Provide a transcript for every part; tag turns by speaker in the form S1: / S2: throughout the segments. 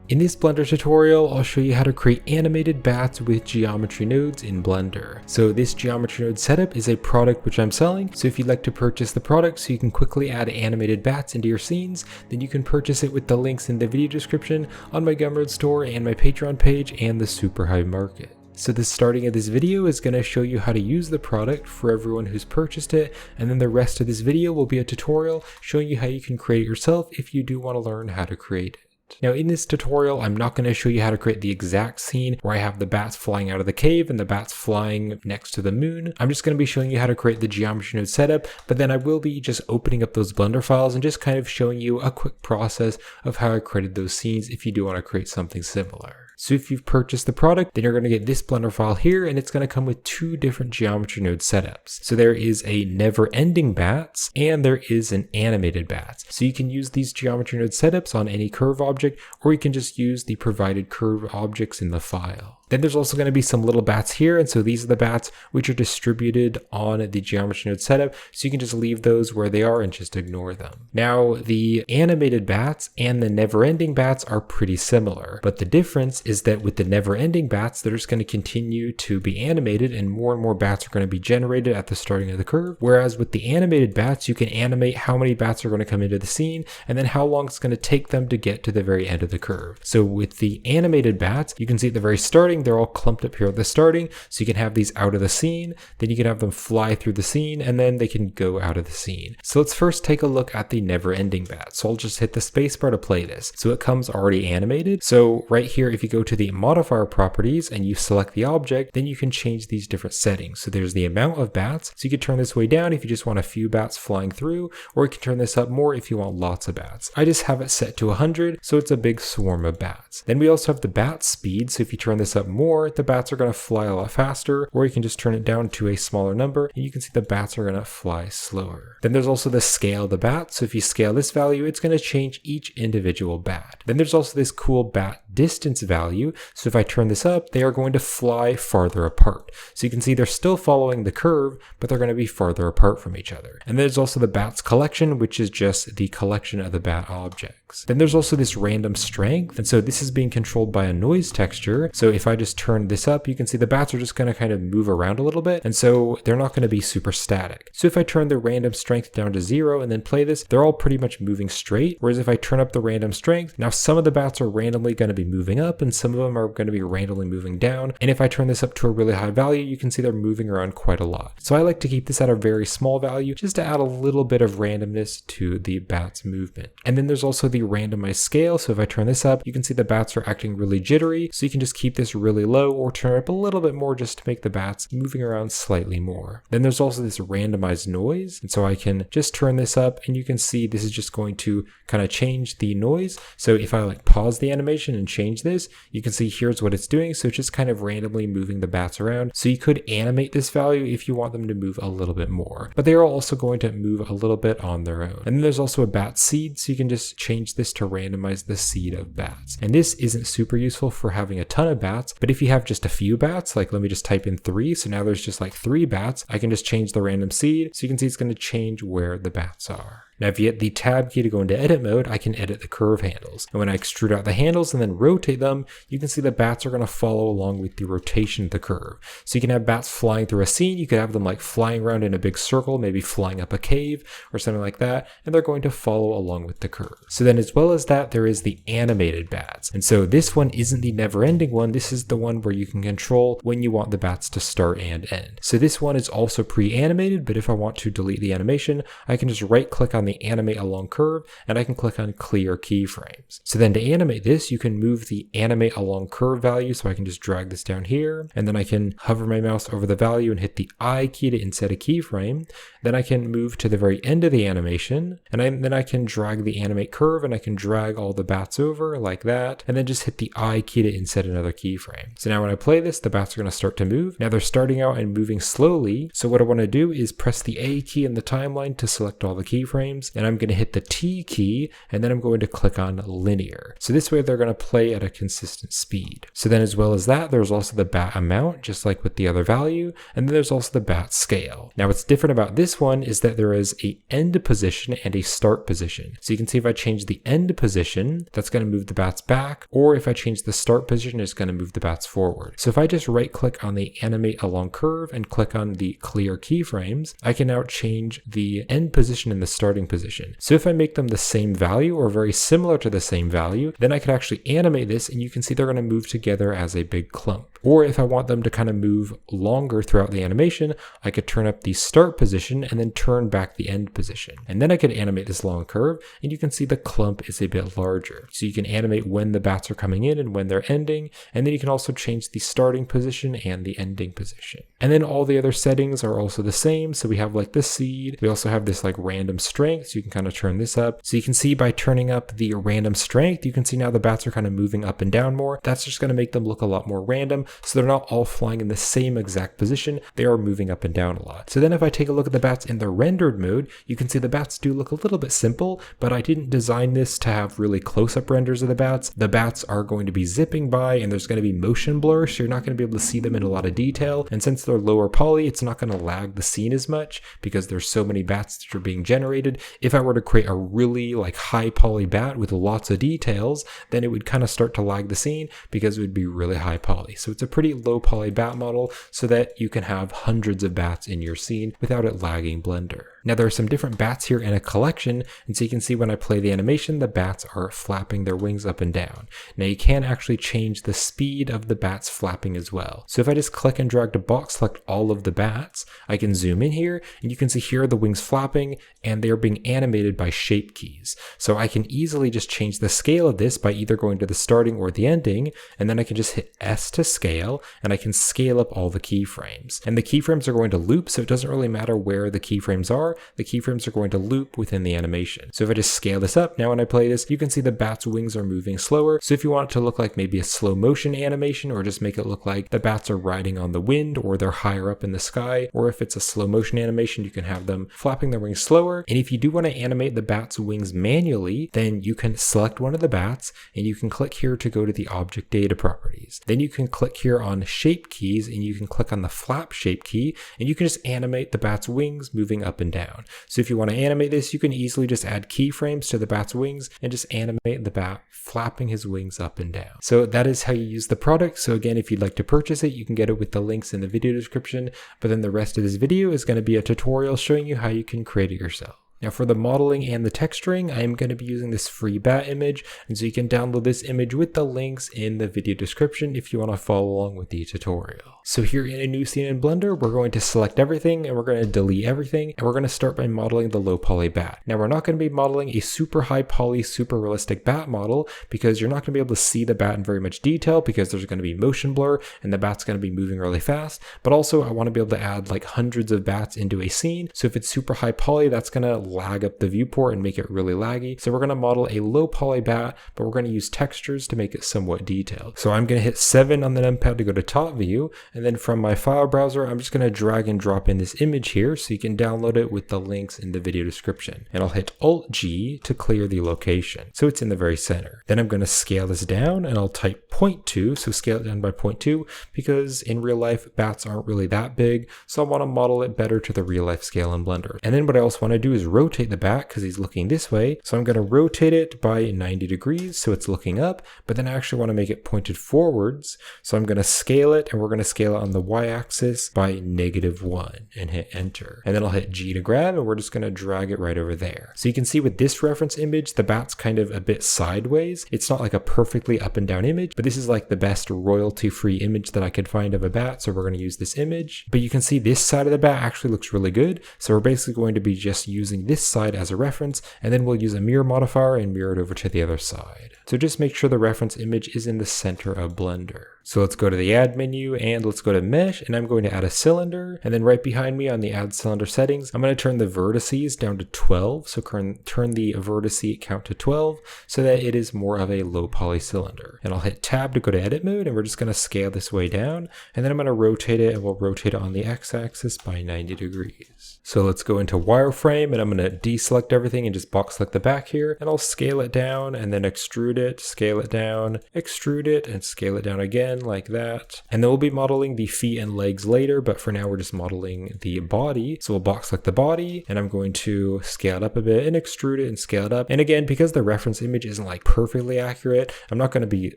S1: In this Blender tutorial, I'll show you how to create animated bats with geometry nodes in Blender. So this geometry node setup is a product which I'm selling, so if you'd like to purchase the product so you can quickly add animated bats into your scenes, then you can purchase it with the links in the video description on my Gumroad store and my Patreon page and the Super High Market. So the starting of this video is going to show you how to use the product for everyone who's purchased it, and then the rest of this video will be a tutorial showing you how you can create it yourself if you do want to learn how to create it. Now in this tutorial, I'm not going to show you how to create the exact scene where I have the bats flying out of the cave and the bats flying next to the moon. I'm just going to be showing you how to create the geometry node setup, but then I will be just opening up those Blender files and just kind of showing you a quick process of how I created those scenes if you do want to create something similar. So if you've purchased the product, then you're going to get this Blender file here, and it's going to come with two different geometry node setups. So there is a never-ending bats, and there is an animated bats. So you can use these geometry node setups on any curve object, or you can just use the provided curve objects in the file. Then there's also going to be some little bats here, and so these are the bats which are distributed on the geometry node setup, so you can just leave those where they are and just ignore them. Now the animated bats and the never-ending bats are pretty similar, but the difference is that with the never-ending bats, they're just going to continue to be animated and more bats are going to be generated at the starting of the curve, whereas with the animated bats, you can animate how many bats are going to come into the scene and then how long it's going to take them to get to the very end of the curve. So with the animated bats, you can see at the very starting, they're all clumped up here at the starting, so you can have these out of the scene, then you can have them fly through the scene, and then they can go out of the scene. So let's first take a look at the never-ending bat. So I'll just hit the spacebar to play this. So it comes already animated. So right here, if you go to the modifier properties and you select the object, then you can change these different settings. So there's the amount of bats, so you can turn this way down if you just want a few bats flying through, or you can turn this up more if you want lots of bats. I just have it set to 100, so it's a big swarm of bats. Then we also have the bat speed, so if you turn this up more, the bats are going to fly a lot faster, or you can just turn it down to a smaller number and you can see the bats are going to fly slower. Then there's also the scale of the bat, so if you scale this value, it's going to change each individual bat. Then there's also this cool bat distance value, so if I turn this up, they are going to fly farther apart. So you can see they're still following the curve, but they're going to be farther apart from each other. And there's also the bats collection, which is just the collection of the bat objects. Then there's also this random strength, and so this is being controlled by a noise texture. So if I just turn this up, you can see the bats are just going to kind of move around a little bit, and so they're not going to be super static. So if I turn the random strength down to 0 and then play this, they're all pretty much moving straight, whereas if I turn up the random strength, now some of the bats are randomly going to be moving up and some of them are going to be randomly moving down, and if I turn this up to a really high value, you can see they're moving around quite a lot. So I like to keep this at a very small value just to add a little bit of randomness to the bat's movement. And then there's also the randomized scale, so if I turn this up, you can see the bats are acting really jittery, so you can just keep this really low or turn it up a little bit more just to make the bats moving around slightly more. Then there's also this randomized noise, and so I can just turn this up and you can see this is just going to kind of change the noise. So if I like pause the animation and change this, you can see here's what it's doing. So it's just kind of randomly moving the bats around. So you could animate this value if you want them to move a little bit more, but they are also going to move a little bit on their own. And then there's also a bat seed, so you can just change this to randomize the seed of bats. And this isn't super useful for having a ton of bats, but if you have just a few bats, like let me just type in 3, so now there's just like 3 bats, I can just change the random seed, so you can see it's going to change where the bats are. Now if you hit the tab key to go into edit mode, I can edit the curve handles. And when I extrude out the handles and then rotate them, you can see the bats are going to follow along with the rotation of the curve. So you can have bats flying through a scene, you could have them like flying around in a big circle, maybe flying up a cave or something like that, and they're going to follow along with the curve. So then as well as that, there is the animated bats. And so this one isn't the never-ending one, this is the one where you can control when you want the bats to start and end. So this one is also pre-animated, but if I want to delete the animation, I can just right click on the animate along curve and I can click on clear keyframes. So then to animate this, you can move the animate along curve value, so I can just drag this down here and then I can hover my mouse over the value and hit the I key to inset a keyframe. Then I can move to the very end of the animation and then I can drag the animate curve and I can drag all the bats over like that and then just hit the I key to inset another keyframe. So now when I play this, the bats are going to start to move. Now they're starting out and moving slowly, so what I want to do is press the A key in the timeline to select all the keyframes. keyframes, and I'm going to hit the T key, and then I'm going to click on linear. So this way they're going to play at a consistent speed. So then as well as that, there's also the bat amount, just like with the other value, and then there's also the bat scale. Now what's different about this one is that there is a end position and a start position. So you can see if I change the end position, that's going to move the bats back, or if I change the start position, it's going to move the bats forward. So if I just right click on the animate along curve and click on the clear keyframes, I can now change the end position and the starting position. So if I make them the same value or very similar to the same value, then I could actually animate this and you can see they're going to move together as a big clump. Or if I want them to kind of move longer throughout the animation, I could turn up the start position and then turn back the end position. And then I could animate this long curve and you can see the clump is a bit larger. So you can animate when the bats are coming in and when they're ending. And then you can also change the starting position and the ending position. And then all the other settings are also the same. So we have like the seed. We also have this like random strength. So you can kind of turn this up. So you can see by turning up the random strength, you can see now the bats are kind of moving up and down more. That's just going to make them look a lot more random. So they're not all flying in the same exact position. They are moving up and down a lot. So then if I take a look at the bats in the rendered mode, you can see the bats do look a little bit simple, but I didn't design this to have really close-up renders of the bats. The bats are going to be zipping by and there's going to be motion blur, so you're not going to be able to see them in a lot of detail. And since they're lower poly, it's not going to lag the scene as much because there's so many bats that are being generated. If I were to create a really like high poly bat with lots of details, then it would kind of start to lag the scene because it would be really high poly. So it's a pretty low poly bat model so that you can have hundreds of bats in your scene without it lagging Blender. Now there are some different bats here in a collection, and so you can see when I play the animation, the bats are flapping their wings up and down. Now you can actually change the speed of the bats flapping as well. So if I just click and drag to box select all of the bats, I can zoom in here and you can see here are the wings flapping and they are being animated by shape keys. So I can easily just change the scale of this by either going to the starting or the ending, and then I can just hit S to scale and I can scale up all the keyframes. And the keyframes are going to loop, so it doesn't really matter where the keyframes are. The keyframes are going to loop within the animation. So if I just scale this up, now when I play this, you can see the bat's wings are moving slower. So if you want it to look like maybe a slow motion animation, or just make it look like the bats are riding on the wind or they're higher up in the sky, or if it's a slow motion animation, you can have them flapping their wings slower. And if you do want to animate the bat's wings manually, then you can select one of the bats and you can click here to go to the object data properties. Then you can click here on shape keys and you can click on the flap shape key and you can just animate the bat's wings moving up and down. So if you want to animate this, you can easily just add keyframes to the bat's wings and just animate the bat flapping his wings up and down. So that is how you use the product. So again, if you'd like to purchase it, you can get it with the links in the video description, but then the rest of this video is going to be a tutorial showing you how you can create it yourself. Now for the modeling and the texturing, I am going to be using this free bat image, and so you can download this image with the links in the video description if you want to follow along with the tutorial. So here in a new scene in Blender, we're going to select everything and we're going to delete everything, and we're going to start by modeling the low poly bat. Now we're not going to be modeling a super high poly, super realistic bat model because you're not going to be able to see the bat in very much detail because there's going to be motion blur and the bat's going to be moving really fast. But also I want to be able to add like hundreds of bats into a scene. So if it's super high poly, that's going to lag up the viewport and make it really laggy. So we're going to model a low poly bat, but we're going to use textures to make it somewhat detailed. So I'm going to hit 7 on the numpad to go to top view, and then from my file browser, I'm just going to drag and drop in this image here so you can download it with the links in the video description. And I'll hit Alt-G to clear the location. So it's in the very center. Then I'm going to scale this down and I'll type 0.2, so scale it down by 0.2 because in real life, bats aren't really that big. So I want to model it better to the real life scale in Blender. And then what I also want to do is rotate the bat because he's looking this way. So I'm going to rotate it by 90 degrees so it's looking up, but then I actually want to make it pointed forwards. So I'm going to scale it, and we're going to scale it on the y-axis by -1 and hit enter. And then I'll hit G to grab, and we're just going to drag it right over there. So you can see with this reference image, the bat's kind of a bit sideways. It's not like a perfectly up and down image, but this is like the best royalty-free image that I could find of a bat. So we're going to use this image, but you can see this side of the bat actually looks really good. So we're basically going to be just using this side as a reference, and then we'll use a mirror modifier and mirror it over to the other side. So just make sure the reference image is in the center of Blender. So let's go to the add menu and let's go to mesh, and I'm going to add a cylinder, and then right behind me on the add cylinder settings, I'm going to turn the vertices down to 12. So turn the vertice count to 12 so that it is more of a low poly cylinder. And I'll hit tab to go to edit mode, and we're just going to scale this way down, and then I'm going to rotate it, and we'll rotate it on the x-axis by 90 degrees. So let's go into wireframe, and I'm going to deselect everything and just box select the back here, and I'll scale it down and then extrude it, scale it down, extrude it, and scale it down again like that. And then we'll be modeling the feet and legs later, but for now we're just modeling the body. So we'll box select the body, and I'm going to scale it up a bit and extrude it and scale it up. And again, because the reference image isn't like perfectly accurate, I'm not going to be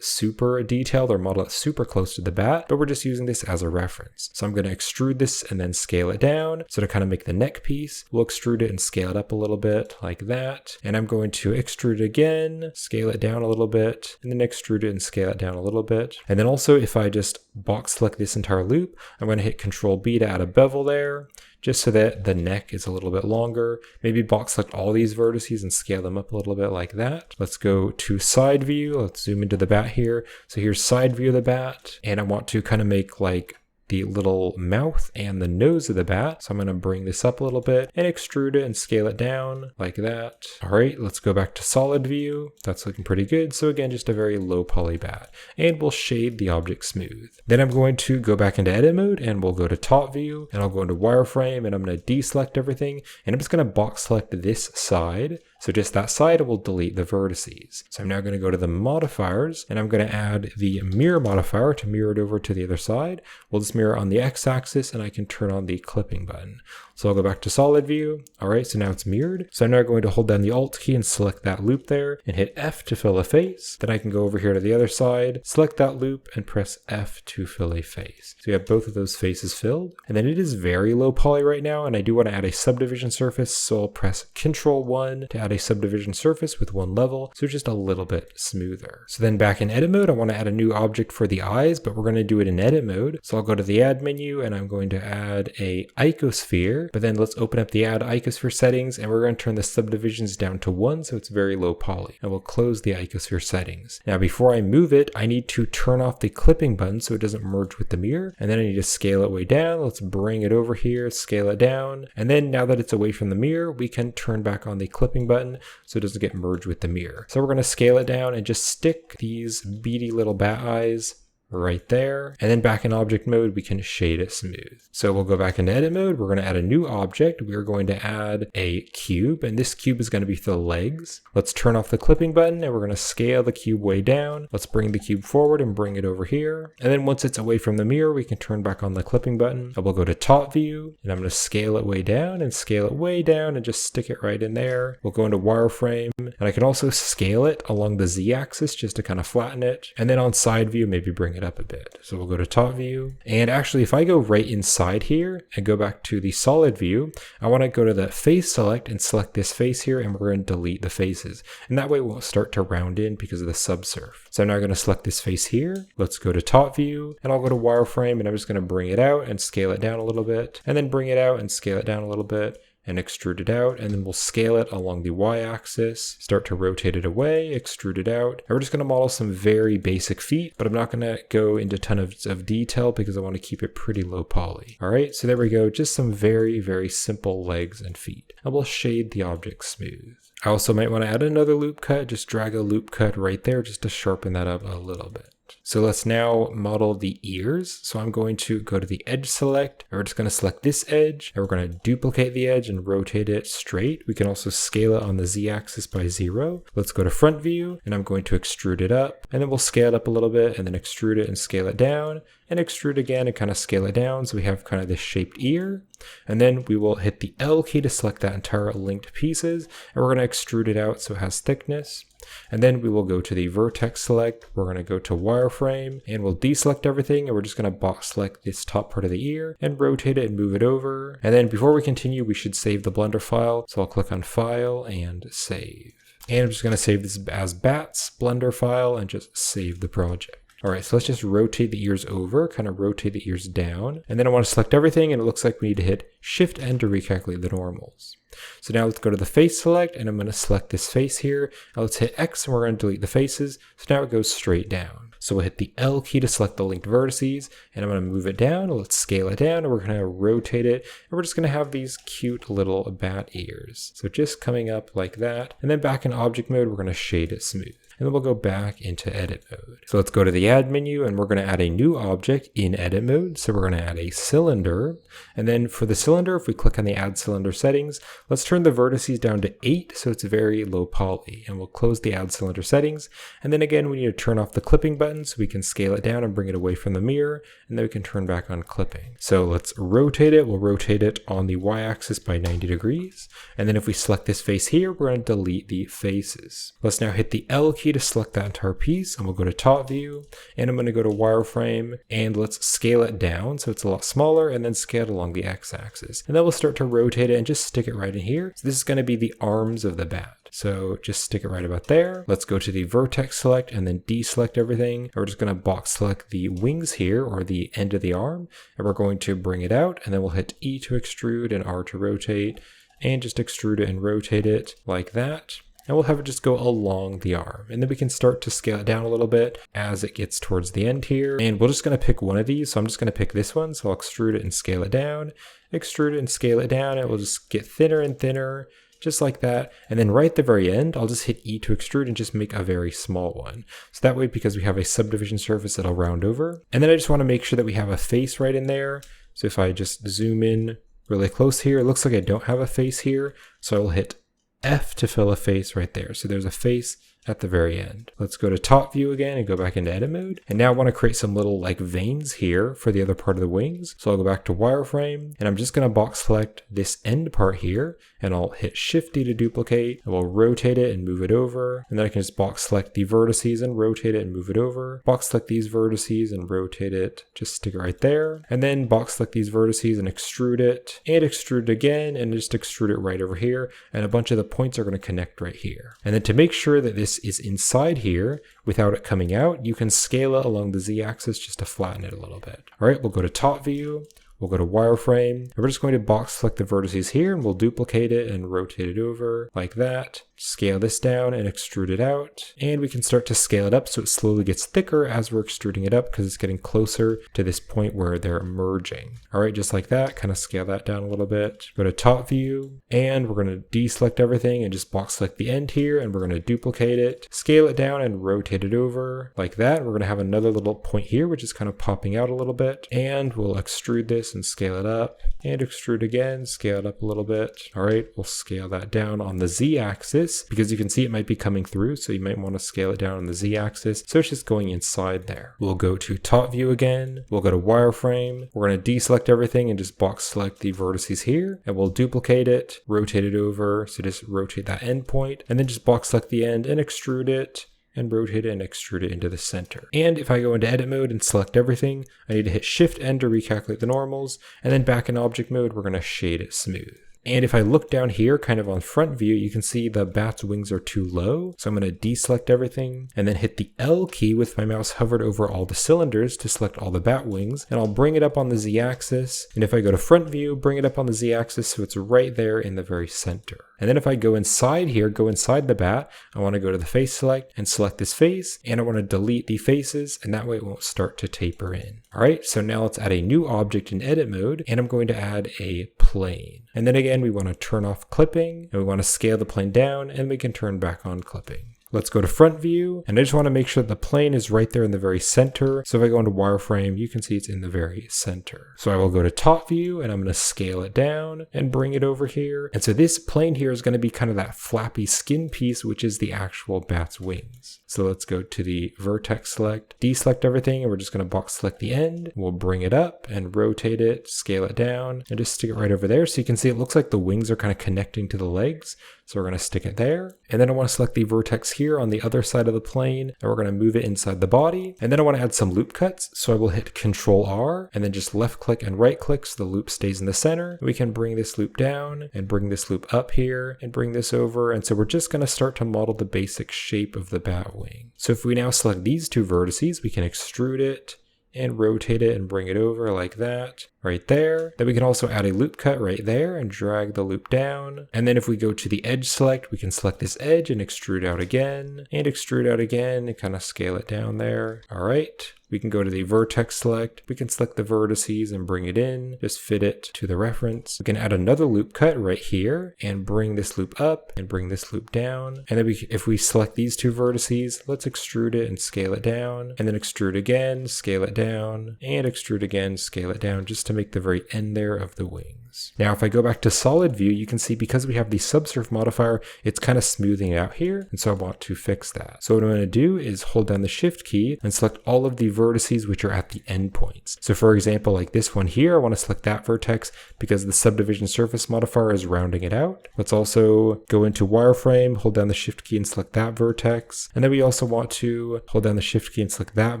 S1: super detailed or model it super close to the bat, but we're just using this as a reference. So I'm going to extrude this and then scale it down. So to kind of make the neck piece, we'll extrude it and scale it up a little bit like that. And I'm going to extrude it again, scale it down a little bit, and then extrude it and scale it down a little bit. And then also if I just box select this entire loop, I'm going to hit Control B to add a bevel there, just so that the neck is a little bit longer. Maybe box select all these vertices and scale them up a little bit like that. Let's go to side view. Let's zoom into the bat here. So here's side view of the bat, and I want to kind of make like the little mouth and the nose of the bat. So I'm going to bring this up a little bit and extrude it and scale it down like that. All right, let's go back to solid view. That's looking pretty good. So again, just a very low poly bat, and we'll shade the object smooth. Then I'm going to go back into edit mode, and we'll go to top view, and I'll go into wireframe, and I'm going to deselect everything, and I'm just going to box select this side. So just that side, will delete the vertices. So I'm now going to go to the modifiers, and I'm going to add the mirror modifier to mirror it over to the other side. We'll just mirror on the x-axis, and I can turn on the clipping button. So I'll go back to solid view. All right, so now it's mirrored. So I'm now going to hold down the Alt key and select that loop there and hit F to fill a face. Then I can go over here to the other side, select that loop and press F to fill a face. So you have both of those faces filled. And then it is very low poly right now, and I do want to add a subdivision surface. So I'll press Control 1 to add a subdivision surface with one level. So just a little bit smoother. So then back in edit mode, I want to add a new object for the eyes, but we're going to do it in edit mode. So I'll go to the add menu, and I'm going to add a icosphere. But then let's open up the add icosphere settings, and we're going to turn the subdivisions down to 1, so it's very low poly. And we'll close the icosphere settings. Now before I move it, I need to turn off the clipping button so it doesn't merge with the mirror. And then I need to scale it way down. Let's bring it over here, scale it down. And then now that it's away from the mirror, we can turn back on the clipping button so it doesn't get merged with the mirror. So we're going to scale it down and just stick these beady little bat eyes right there. And then back in object mode, we can shade it smooth. So we'll go back into edit mode. We're going to add a new object. We're going to add a cube, and this cube is going to be for the legs. Let's turn off the clipping button, and we're going to scale the cube way down. Let's bring the cube forward and bring it over here. And then once it's away from the mirror, we can turn back on the clipping button. And we'll go to top view, and I'm going to scale it way down and scale it way down and just stick it right in there. We'll go into wireframe, and I can also scale it along the Z-axis just to kind of flatten it. And then on side view, maybe bring it up a bit. So we'll go to top view, and actually if I go right inside here and go back to the solid view, I want to go to the face select and select this face here, and we're going to delete the faces, and that way it won't start to round in because of the subsurf. So I'm now going to select this face here. Let's go to top view, and I'll go to wireframe, and I'm just going to bring it out and scale it down a little bit, and then bring it out and scale it down a little bit, and extrude it out, and then we'll scale it along the y-axis, start to rotate it away, extrude it out. And we're just going to model some very basic feet, but I'm not going to go into tons of detail because I want to keep it pretty low poly. All right, so there we go, just some very, very simple legs and feet. And we'll shade the object smooth. I also might want to add another loop cut, just drag a loop cut right there just to sharpen that up a little bit. So let's now model the ears. So I'm going to go to the edge select, and we're just going to select this edge, and we're going to duplicate the edge and rotate it straight. We can also scale it on the Z-axis by 0. Let's go to front view, and I'm going to extrude it up, and then we'll scale it up a little bit, and then extrude it and scale it down, and extrude again and kind of scale it down so we have kind of this shaped ear. And then we will hit the L key to select that entire linked pieces, and we're going to extrude it out so it has thickness. And then we will go to the vertex select. We're going to go to wireframe, and we'll deselect everything, and we're just going to box select this top part of the ear and rotate it and move it over. And then before we continue, we should save the Blender file. So I'll click on File and Save. And I'm just going to save this as Bats Blender file and just save the project. All right, so let's just rotate the ears over, kind of rotate the ears down. And then I want to select everything, and it looks like we need to hit Shift N to recalculate the normals. So now let's go to the face select, and I'm going to select this face here. Now let's hit X, and we're going to delete the faces. So now it goes straight down. So we'll hit the L key to select the linked vertices, and I'm going to move it down. Let's scale it down, and we're going to rotate it, and we're just going to have these cute little bat ears. So just coming up like that, and then back in object mode, we're going to shade it smooth. And then we'll go back into edit mode. So let's go to the add menu, and we're going to add a new object in edit mode. So we're going to add a cylinder. And then for the cylinder, if we click on the add cylinder settings, let's turn the vertices down to 8 so it's very low poly. And we'll close the add cylinder settings. And then again, we need to turn off the clipping button so we can scale it down and bring it away from the mirror. And then we can turn back on clipping. So let's rotate it. We'll rotate it on the y-axis by 90 degrees. And then if we select this face here, we're going to delete the faces. Let's now hit the L key to select that entire piece, and we'll go to top view, and I'm going to go to wireframe, and let's scale it down so it's a lot smaller, and then scale it along the x-axis. And then we'll start to rotate it and just stick it right in here. So this is going to be the arms of the bat. So just stick it right about there. Let's go to the vertex select and then deselect everything. And we're just going to box select the wings here, or the end of the arm, and we're going to bring it out, and then we'll hit E to extrude and R to rotate, and just extrude it and rotate it like that. And we'll have it just go along the arm. And then we can start to scale it down a little bit as it gets towards the end here. And we're just going to pick one of these. So I'm just going to pick this one. So I'll extrude it and scale it down, extrude it and scale it down. It will just get thinner and thinner, just like that. And then right at the very end, I'll just hit E to extrude and just make a very small one. So that way, because we have a subdivision surface, it'll round over. And then I just want to make sure that we have a face right in there. So if I just zoom in really close here, it looks like I don't have a face here. So I will hit F to fill a face right there. So there's a face at the very end. Let's go to top view again and go back into edit mode. And now I want to create some little like veins here for the other part of the wings. So I'll go back to wireframe, and I'm just going to box select this end part here, and I'll hit Shift D to duplicate, and we'll rotate it and move it over. And then I can just box select the vertices and rotate it and move it over. Box select these vertices and rotate it, just stick it right there. And then box select these vertices and extrude it again, and just extrude it right over here. And a bunch of the points are going to connect right here. And then to make sure that this is inside here without it coming out, you can scale it along the z-axis just to flatten it a little bit. All right, we'll go to top view. We'll go to wireframe, and we're just going to box select the vertices here, and we'll duplicate it and rotate it over like that. Scale this down and extrude it out. And we can start to scale it up so it slowly gets thicker as we're extruding it up, because it's getting closer to this point where they're merging. All right, just like that, kind of scale that down a little bit. Go to top view, and we're going to deselect everything and just box select the end here, and we're going to duplicate it, scale it down and rotate it over like that. We're going to have another little point here, which is kind of popping out a little bit, and we'll extrude this and scale it up, and extrude again, scale it up a little bit. All right, we'll scale that down on the z-axis, because you can see it might be coming through, so you might want to scale it down on the z-axis, so it's just going inside there. We'll go to top view again, we'll go to wireframe, we're going to deselect everything and just box select the vertices here, and we'll duplicate it, rotate it over, so just rotate that end point, and then just box select the end and extrude it, and rotate it and extrude it into the center. And if I go into edit mode and select everything, I need to hit Shift N to recalculate the normals, and then back in object mode, we're going to shade it smooth. And if I look down here, kind of on front view, you can see the bat's wings are too low. So I'm going to deselect everything and then hit the L key with my mouse hovered over all the cylinders to select all the bat wings. And I'll bring it up on the Z-axis. And if I go to front view, bring it up on the Z-axis so it's right there in the very center. And then if I go inside here, go inside the bat, I want to go to the face select and select this face. And I want to delete the faces, and that way it won't start to taper in. All right, so now let's add a new object in edit mode, and I'm going to add a plane. And then again, we want to turn off clipping, and we want to scale the plane down, and we can turn back on clipping. Let's go to front view, and I just want to make sure that the plane is right there in the very center. So if I go into wireframe, you can see it's in the very center. So I will go to top view, and I'm going to scale it down and bring it over here. And so this plane here is going to be kind of that flappy skin piece, which is the actual bat's wings. So let's go to the vertex select, deselect everything, and we're just going to box select the end. We'll bring it up and rotate it, scale it down, and just stick it right over there. So you can see it looks like the wings are kind of connecting to the legs. So we're going to stick it there. And then I want to select the vertex here on the other side of the plane, and we're going to move it inside the body. And then I want to add some loop cuts. So I will hit Control R and then just left click and right click so the loop stays in the center. We can bring this loop down and bring this loop up here and bring this over. And so we're just going to start to model the basic shape of the bat wing. So if we now select these two vertices, we can extrude it and rotate it and bring it over like that right there. Then we can also add a loop cut right there and drag the loop down. And then if we go to the edge select, we can select this edge and extrude out again and kind of scale it down there. All right. We can go to the vertex select. We can select the vertices and bring it in, just fit it to the reference. We can add another loop cut right here and bring this loop up and bring this loop down. And then if we select these two vertices, let's extrude it and scale it down, and then extrude again, scale it down, and extrude again, scale it down, just to make the very end there of the wings. Now, if I go back to solid view, you can see because we have the subsurf modifier, it's kind of smoothing out here. And so I want to fix that. So what I'm going to do is hold down the shift key and select all of the vertices which are at the endpoints. So for example, like this one here, I want to select that vertex because the subdivision surface modifier is rounding it out. Let's also go into wireframe, hold down the shift key and select that vertex. And then we also want to hold down the shift key and select that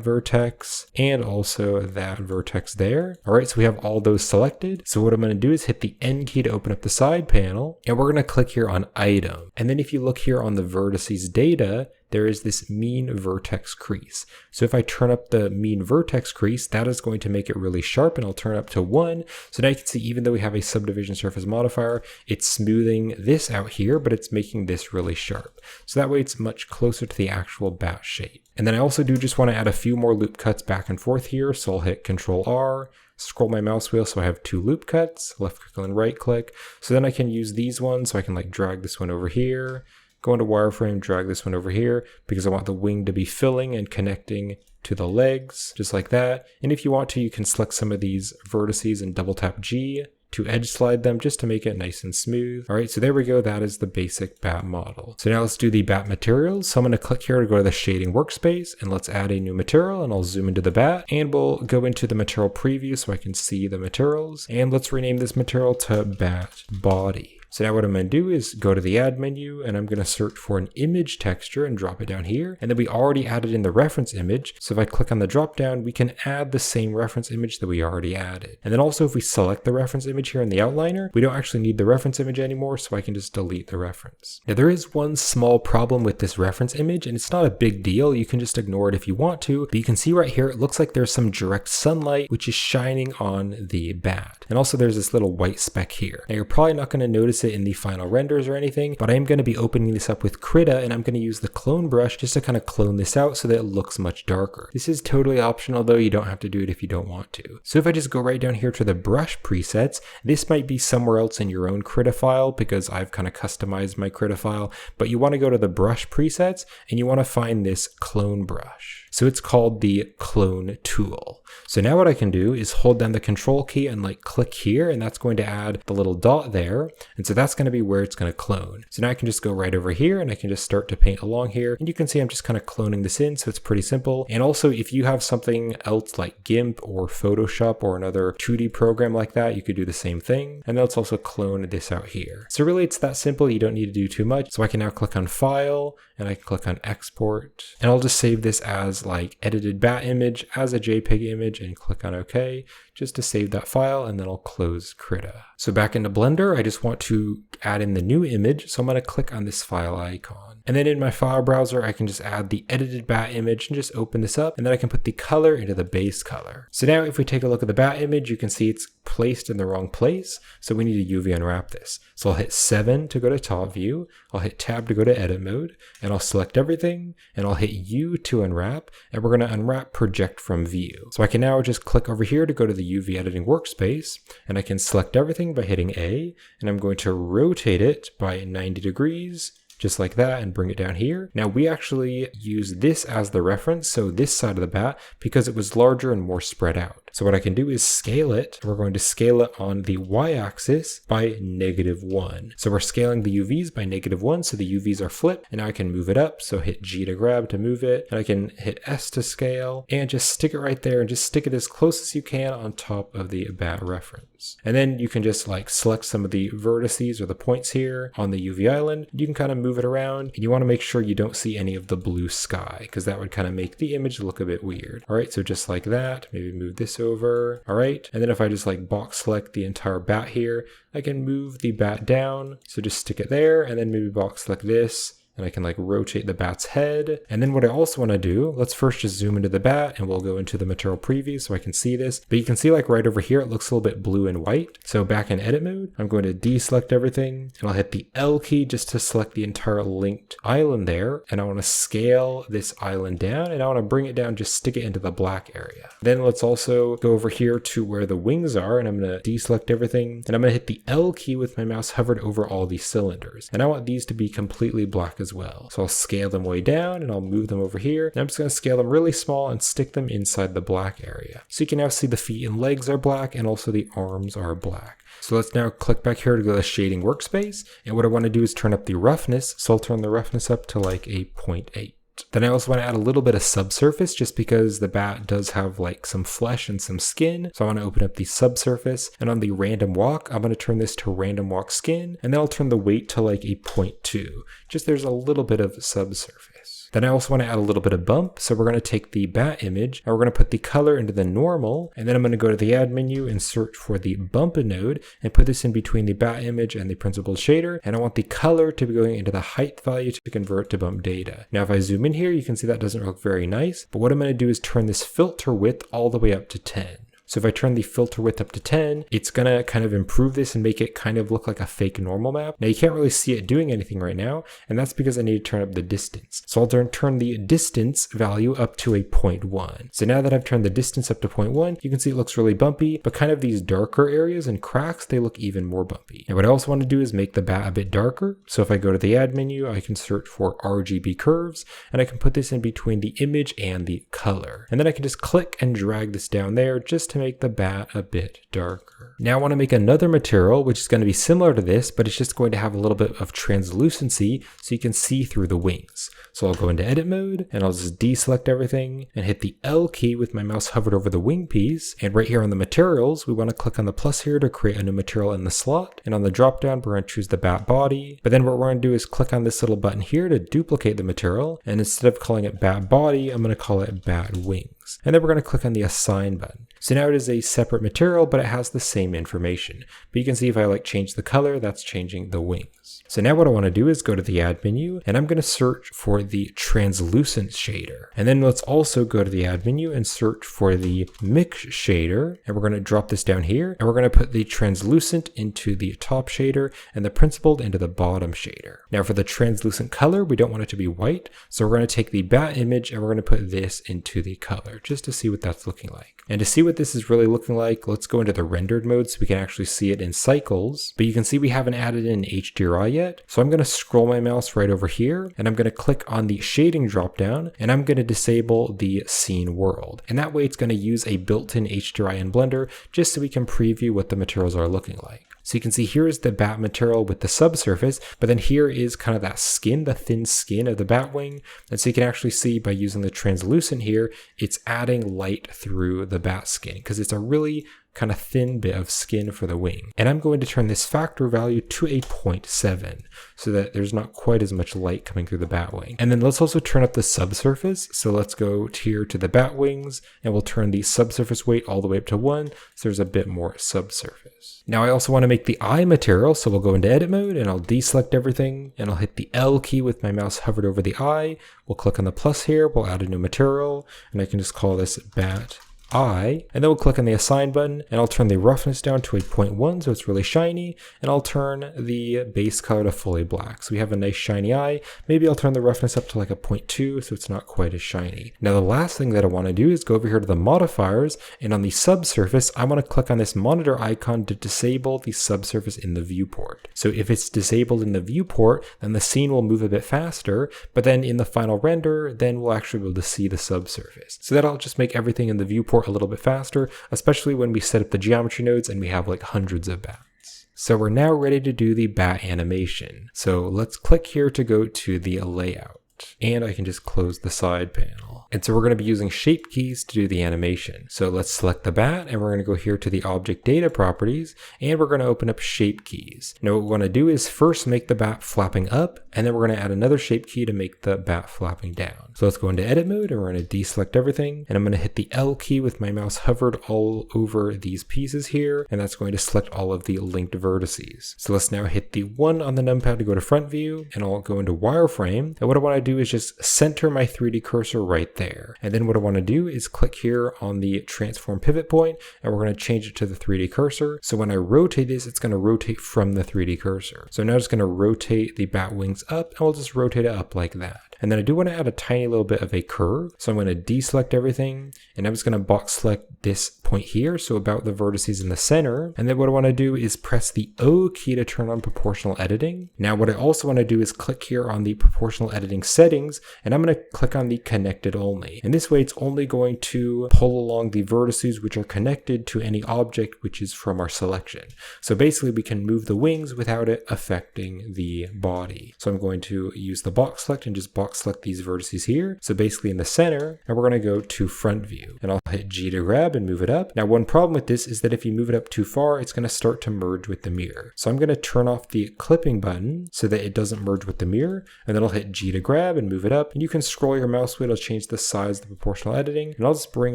S1: vertex and also that vertex there. All right, so we have all those selected. So what I'm going to do is hit the N key to open up the side panel, and we're going to click here on item. And then if you look here on the vertices data, there is this mean vertex crease. So if I turn up the mean vertex crease, that is going to make it really sharp, and I'll turn it up to 1. So now you can see, even though we have a subdivision surface modifier, it's smoothing this out here, but it's making this really sharp. So that way it's much closer to the actual bat shape. And then I also do just want to add a few more loop cuts back and forth here. So I'll hit Control R, scroll my mouse wheel so I have 2 loop cuts, left click and right click. So then I can use these ones, so I can like drag this one over here, go into wireframe, drag this one over here, because I want the wing to be filling and connecting to the legs, just like that. And if you want to, you can select some of these vertices and double tap G to edge slide them just to make it nice and smooth. All right, so there we go. That is the basic bat model. So now let's do the bat materials. So I'm going to click here to go to the shading workspace, and let's add a new material, and I'll zoom into the bat, and we'll go into the material preview so I can see the materials. And let's rename this material to bat body. So now what I'm going to do is go to the add menu, and I'm going to search for an image texture and drop it down here. And then we already added in the reference image. So if I click on the drop down, we can add the same reference image that we already added. And then also if we select the reference image here in the outliner, we don't actually need the reference image anymore, so I can just delete the reference. Now there is one small problem with this reference image, and it's not a big deal. You can just ignore it if you want to, but you can see right here, it looks like there's some direct sunlight, which is shining on the bat. And also there's this little white speck here. Now you're probably not going to notice it in the final renders or anything, but I am going to be opening this up with Krita, and I'm going to use the clone brush just to kind of clone this out so that it looks much darker. This is totally optional though. You don't have to do it if you don't want to. So if I just go right down here to the brush presets, this might be somewhere else in your own Krita file because I've kind of customized my Krita file, but you want to go to the brush presets and you want to find this clone brush. So it's called the clone tool. So now what I can do is hold down the control key and like click here, and that's going to add the little dot there. And so that's going to be where it's going to clone. So now I can just go right over here and I can just start to paint along here. And you can see I'm just kind of cloning this in. So it's pretty simple. And also if you have something else like GIMP or Photoshop or another 2D program like that, you could do the same thing. And then let's also clone this out here. So really it's that simple. You don't need to do too much. So I can now click on File and I can click on Export. And I'll just save this as like edited bat image as a JPEG image and click on OK just to save that file, and then I'll close Krita. So back into Blender, I just want to add in the new image. So I'm going to click on this file icon. And then in my file browser, I can just add the edited bat image and just open this up, and then I can put the color into the base color. So now if we take a look at the bat image, you can see it's placed in the wrong place. So we need to UV unwrap this. So I'll hit 7 to go to top view. I'll hit tab to go to edit mode, and I'll select everything, and I'll hit U to unwrap, and we're going to unwrap project from view. So I can now just click over here to go to the UV editing workspace, and I can select everything by hitting A, and I'm going to rotate it by 90 degrees, just like that, and bring it down here. Now we actually use this as the reference, so this side of the bat, because it was larger and more spread out. So what I can do is scale it. We're going to scale it on the y-axis by -1. So we're scaling the UVs by -1, so the UVs are flipped, and now I can move it up. So hit G to grab to move it, and I can hit S to scale, and just stick it right there, and just stick it as close as you can on top of the bat reference. And then you can just like select some of the vertices or the points here on the UV island. You can kind of move it around, and you want to make sure you don't see any of the blue sky, because that would kind of make the image look a bit weird. All right, so just like that, maybe move this over. All right, and then if I just like box select the entire bat here, I can move the bat down. So just stick it there, and then maybe box select this, and I can like rotate the bat's head. And then what I also want to do, let's first just zoom into the bat, and we'll go into the material preview so I can see this. But you can see like right over here, it looks a little bit blue and white. So back in edit mode, I'm going to deselect everything, and I'll hit the L key just to select the entire linked island there. And I want to scale this island down, and I want to bring it down, just stick it into the black area. Then let's also go over here to where the wings are, and I'm going to deselect everything, and I'm going to hit the L key with my mouse hovered over all these cylinders. And I want these to be completely black as well. So I'll scale them way down, and I'll move them over here. And I'm just going to scale them really small and stick them inside the black area. So you can now see the feet and legs are black, and also the arms are black. So let's now click back here to go to the shading workspace. And what I want to do is turn up the roughness. So I'll turn the roughness up to like a 0.8. Then I also want to add a little bit of subsurface, just because the bat does have like some flesh and some skin. So I want to open up the subsurface, and on the random walk, I'm going to turn this to random walk skin, and then I'll turn the weight to like a 0.2. Just there's a little bit of subsurface. Then I also want to add a little bit of bump. So we're going to take the bat image, and we're going to put the color into the normal, and then I'm going to go to the add menu and search for the bump node and put this in between the bat image and the principled shader. And I want the color to be going into the height value to convert to bump data. Now if I zoom in here, you can see that doesn't look very nice, but what I'm going to do is turn this filter width all the way up to 10. So if I turn the filter width up to 10, it's going to kind of improve this and make it kind of look like a fake normal map. Now you can't really see it doing anything right now, and that's because I need to turn up the distance. So I'll turn the distance value up to a 0.1. So now that I've turned the distance up to 0.1, you can see it looks really bumpy, but kind of these darker areas and cracks, they look even more bumpy. And what I also want to do is make the bat a bit darker. So if I go to the add menu, I can search for RGB curves, and I can put this in between the image and the color. And then I can just click and drag this down there just to make the bat a bit darker. Now I want to make another material which is going to be similar to this, but it's just going to have a little bit of translucency so you can see through the wings. So I'll go into edit mode, and I'll just deselect everything and hit the L key with my mouse hovered over the wing piece. And right here on the materials, we want to click on the plus here to create a new material in the slot. And on the drop down, we're going to choose the bat body. But then what we're going to do is click on this little button here to duplicate the material. And instead of calling it bat body, I'm going to call it bat wings. And then we're going to click on the assign button. So now it is a separate material, but it has the same information. But you can see if I like change the color, that's changing the wings. So now what I want to do is go to the add menu, and I'm going to search for the translucent shader. And then let's also go to the add menu and search for the mix shader. And we're going to drop this down here, and we're going to put the translucent into the top shader and the principled into the bottom shader. Now for the translucent color, we don't want it to be white. So we're going to take the bat image, and we're going to put this into the color just to see what that's looking like. And to see what this is really looking like, let's go into the rendered mode so we can actually see it in cycles. But you can see we haven't added in HDRI yet. So I'm going to scroll my mouse right over here, and I'm going to click on the shading dropdown, and I'm going to disable the scene world. And that way it's going to use a built-in HDRI in Blender just so we can preview what the materials are looking like. So you can see here is the bat material with the subsurface, but then here is kind of that skin, the thin skin of the bat wing. And so you can actually see by using the translucent here, it's adding light through the bat skin because it's a really kind of thin bit of skin for the wing. And I'm going to turn this factor value to a 0.7 so that there's not quite as much light coming through the bat wing. And then let's also turn up the subsurface. So let's go here to the bat wings, and we'll turn the subsurface weight all the way up to 1 so there's a bit more subsurface. Now I also want to make the eye material, so we'll go into edit mode, and I'll deselect everything, and I'll hit the L key with my mouse hovered over the eye. We'll click on the plus here, we'll add a new material, and I can just call this bat eye, and then we'll click on the assign button, and I'll turn the roughness down to a 0.1 so it's really shiny, and I'll turn the base color to fully black so we have a nice shiny eye. Maybe I'll turn the roughness up to like a 0.2 so it's not quite as shiny. Now the last thing that I want to do is go over here to the modifiers, and on the subsurface I want to click on this monitor icon to disable the subsurface in the viewport. So if it's disabled in the viewport, then the scene will move a bit faster, but then in the final render then we'll actually be able to see the subsurface. So that'll just make everything in the viewport export a little bit faster, especially when we set up the geometry nodes and we have like hundreds of bats. So we're now ready to do the bat animation. So let's click here to go to the layout, and I can just close the side panel. And so we're going to be using shape keys to do the animation. So let's select the bat, and we're going to go here to the object data properties, and we're going to open up shape keys. Now what we want to do is first make the bat flapping up, and then we're going to add another shape key to make the bat flapping down. So let's go into edit mode, and we're going to deselect everything, and I'm going to hit the L key with my mouse hovered all over these pieces here, and that's going to select all of the linked vertices. So let's now hit the 1 on the numpad to go to front view, and I'll go into wireframe, and what I want to do is just center my 3D cursor right there. And then what I want to do is click here on the transform pivot point, and we're going to change it to the 3D cursor. So when I rotate this, it's going to rotate from the 3D cursor. So now it's going to rotate the bat wings up, and we'll just rotate it up like that. And then I do want to add a tiny little bit of a curve. So I'm going to deselect everything, and I'm just going to box select this point here, so about the vertices in the center. And then what I want to do is press the O key to turn on proportional editing. Now what I also want to do is click here on the proportional editing settings, and I'm going to click on the connected only. And this way it's only going to pull along the vertices which are connected to any object which is from our selection. So basically we can move the wings without it affecting the body. So I'm going to use the box select and just box select these vertices here. So basically in the center, and we're going to go to front view, and I'll hit G to grab and move it up. Now one problem with this is that if you move it up too far, it's going to start to merge with the mirror. So I'm going to turn off the clipping button so that it doesn't merge with the mirror, and then I'll hit G to grab and move it up. And you can scroll your mouse wheel to change the size of the proportional editing, and I'll just bring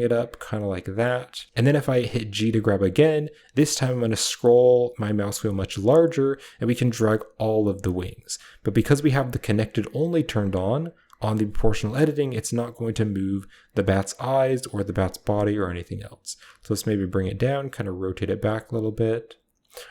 S1: it up kind of like that. And then if I hit G to grab again, this time I'm going to scroll my mouse wheel much larger, and we can drag all of the wings. But because we have the connected only turned on the proportional editing, it's not going to move the bat's eyes or the bat's body or anything else. So let's maybe bring it down, kind of rotate it back a little bit.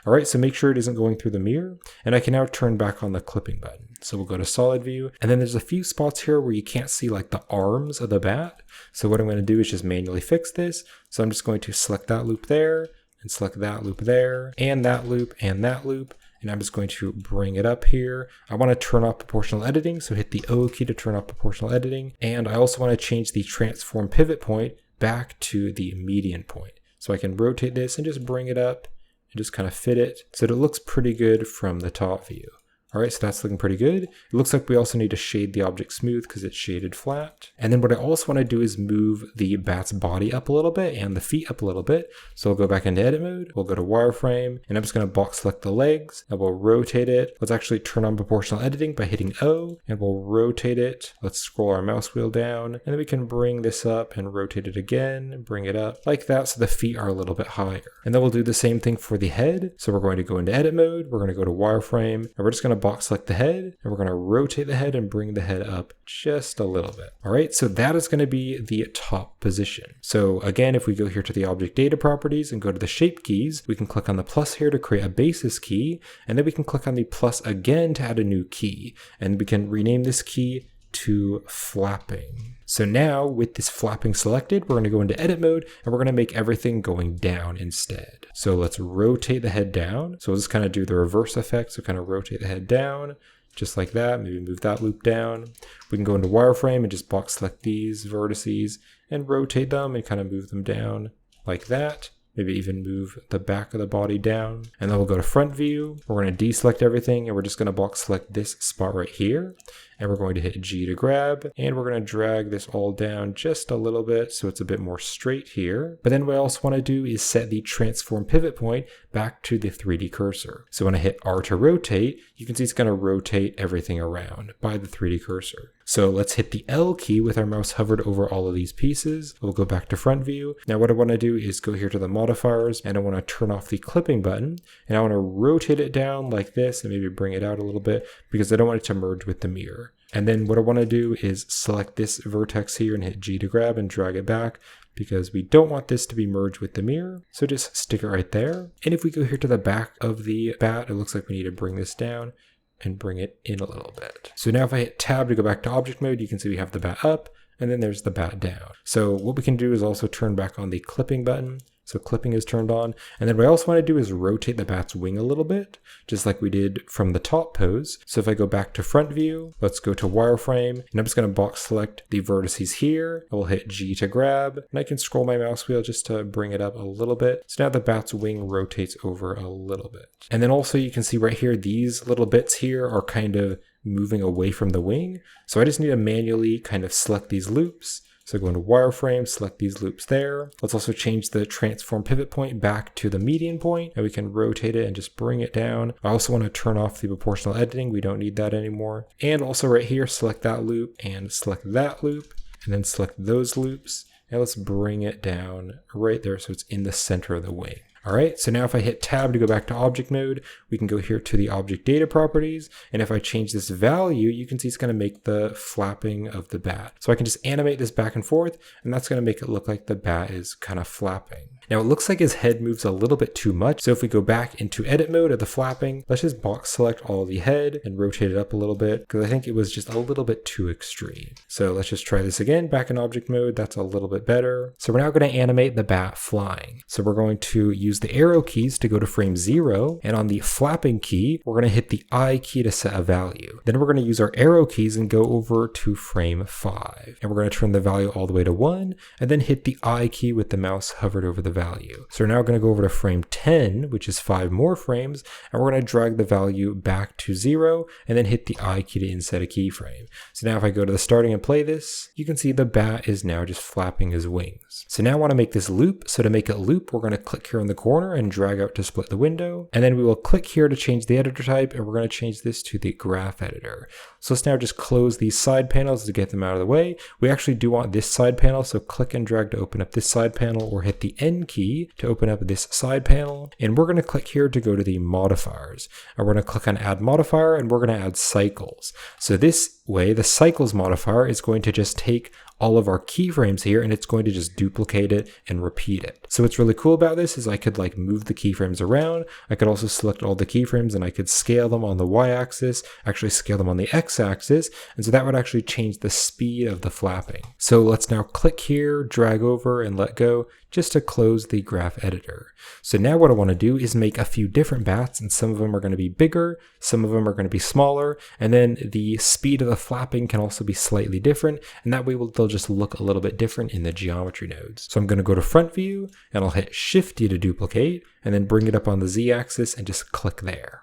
S1: All right, so make sure it isn't going through the mirror, and I can now turn back on the clipping button. So we'll go to solid view, and then there's a few spots here where you can't see like the arms of the bat. So what I'm going to do is just manually fix this. So I'm just going to select that loop there, and select that loop there, and that loop, and that loop. And I'm just going to bring it up here. I want to turn off proportional editing, so hit the O key to turn off proportional editing. And I also want to change the transform pivot point back to the median point. So I can rotate this and just bring it up and just kind of fit it so that it looks pretty good from the top view. All right, so that's looking pretty good. It looks like we also need to shade the object smooth because it's shaded flat. And then what I also want to do is move the bat's body up a little bit and the feet up a little bit. So we'll go back into edit mode, we'll go to wireframe, and I'm just going to box select the legs, and we'll rotate it. Let's actually turn on proportional editing by hitting O, and we'll rotate it. Let's scroll our mouse wheel down, and then we can bring this up and rotate it again, bring it up like that so the feet are a little bit higher. And then we'll do the same thing for the head. So we're going to go into edit mode, we're going to go to wireframe, and we're just going to box select the head, and we're going to rotate the head and bring the head up just a little bit. All right, so that is going to be the top position. So again, if we go here to the object data properties and go to the shape keys, we can click on the plus here to create a basis key, and then we can click on the plus again to add a new key, and we can rename this key to flapping. So now with this flapping selected, we're going to go into edit mode, and we're going to make everything going down instead. So let's rotate the head down. So we'll just kind of do the reverse effect. So kind of rotate the head down just like that. Maybe move that loop down. We can go into wireframe and just box select these vertices and rotate them and kind of move them down like that. Maybe even move the back of the body down. And then we'll go to front view. We're going to deselect everything, and we're just going to box select this spot right here. And we're going to hit G to grab, and we're going to drag this all down just a little bit so it's a bit more straight here. But then what I also want to do is set the transform pivot point back to the 3D cursor. So when I hit R to rotate, you can see it's going to rotate everything around by the 3D cursor. So let's hit the L key with our mouse hovered over all of these pieces. We'll go back to front view. Now what I want to do is go here to the modifiers, and I want to turn off the clipping button, and I want to rotate it down like this and maybe bring it out a little bit because I don't want it to merge with the mirror. And then what I want to do is select this vertex here and hit G to grab and drag it back because we don't want this to be merged with the mirror. So just stick it right there. And if we go here to the back of the bat, it looks like we need to bring this down and bring it in a little bit. So now if I hit tab to go back to object mode, you can see we have the bat up, and then there's the bat down. So what we can do is also turn back on the clipping button. So clipping is turned on. And then what I also want to do is rotate the bat's wing a little bit, just like we did from the top pose. So if I go back to front view, let's go to wireframe, and I'm just going to box select the vertices here. I will hit G to grab, and I can scroll my mouse wheel just to bring it up a little bit. So now the bat's wing rotates over a little bit. And then also you can see right here, these little bits here are kind of moving away from the wing. So I just need to manually kind of select these loops. So go into wireframe, select these loops there. Let's also change the transform pivot point back to the median point, and we can rotate it and just bring it down. I also want to turn off the proportional editing. We don't need that anymore. And also right here, select that loop and select that loop, and then select those loops. And let's bring it down right there so it's in the center of the wing. All right, so now if I hit tab to go back to object mode, we can go here to the object data properties. And if I change this value, you can see it's going to make the flapping of the bat. So I can just animate this back and forth, and that's going to make it look like the bat is kind of flapping. Now it looks like his head moves a little bit too much. So if we go back into edit mode of the flapping, let's just box select all the head and rotate it up a little bit, because I think it was just a little bit too extreme. So let's just try this again, back in object mode. That's a little bit better. So we're now going to animate the bat flying. So we're going to use the arrow keys to go to frame 0, and on the flapping key, we're going to hit the I key to set a value. Then we're going to use our arrow keys and go over to frame 5. And we're going to turn the value all the way to 1, and then hit the I key with the mouse hovered over the value. So we're now going to go over to frame 10, which is 5 more frames, and we're going to drag the value back to 0, and then hit the I key to inset a keyframe. So now if I go to the starting and play this, you can see the bat is now just flapping his wings. So now I want to make this loop. So to make it loop, we're going to click here in the corner and drag out to split the window. And then we will click here to change the editor type, and we're going to change this to the graph editor. So let's now just close these side panels to get them out of the way. We actually do want this side panel, so click and drag to open up this side panel, or hit the N key to open up this side panel. And we're going to click here to go to the modifiers. And we're going to click on add modifier, and we're going to add cycles. So this way, the cycles modifier is going to just take all of our keyframes here, and it's going to just duplicate it and repeat it. So what's really cool about this is I could like move the keyframes around. I could also select all the keyframes and I could scale them on the y-axis, actually scale them on the x-axis, and so that would actually change the speed of the flapping. So let's now click here, drag over, and let go, just to close the graph editor. So now what I want to do is make a few different bats, and some of them are going to be bigger, some of them are going to be smaller, and then the speed of the flapping can also be slightly different, and that way they'll just look a little bit different in the geometry nodes. So I'm going to go to front view, and I'll hit Shift D to duplicate, and then bring it up on the Z-axis and just click there.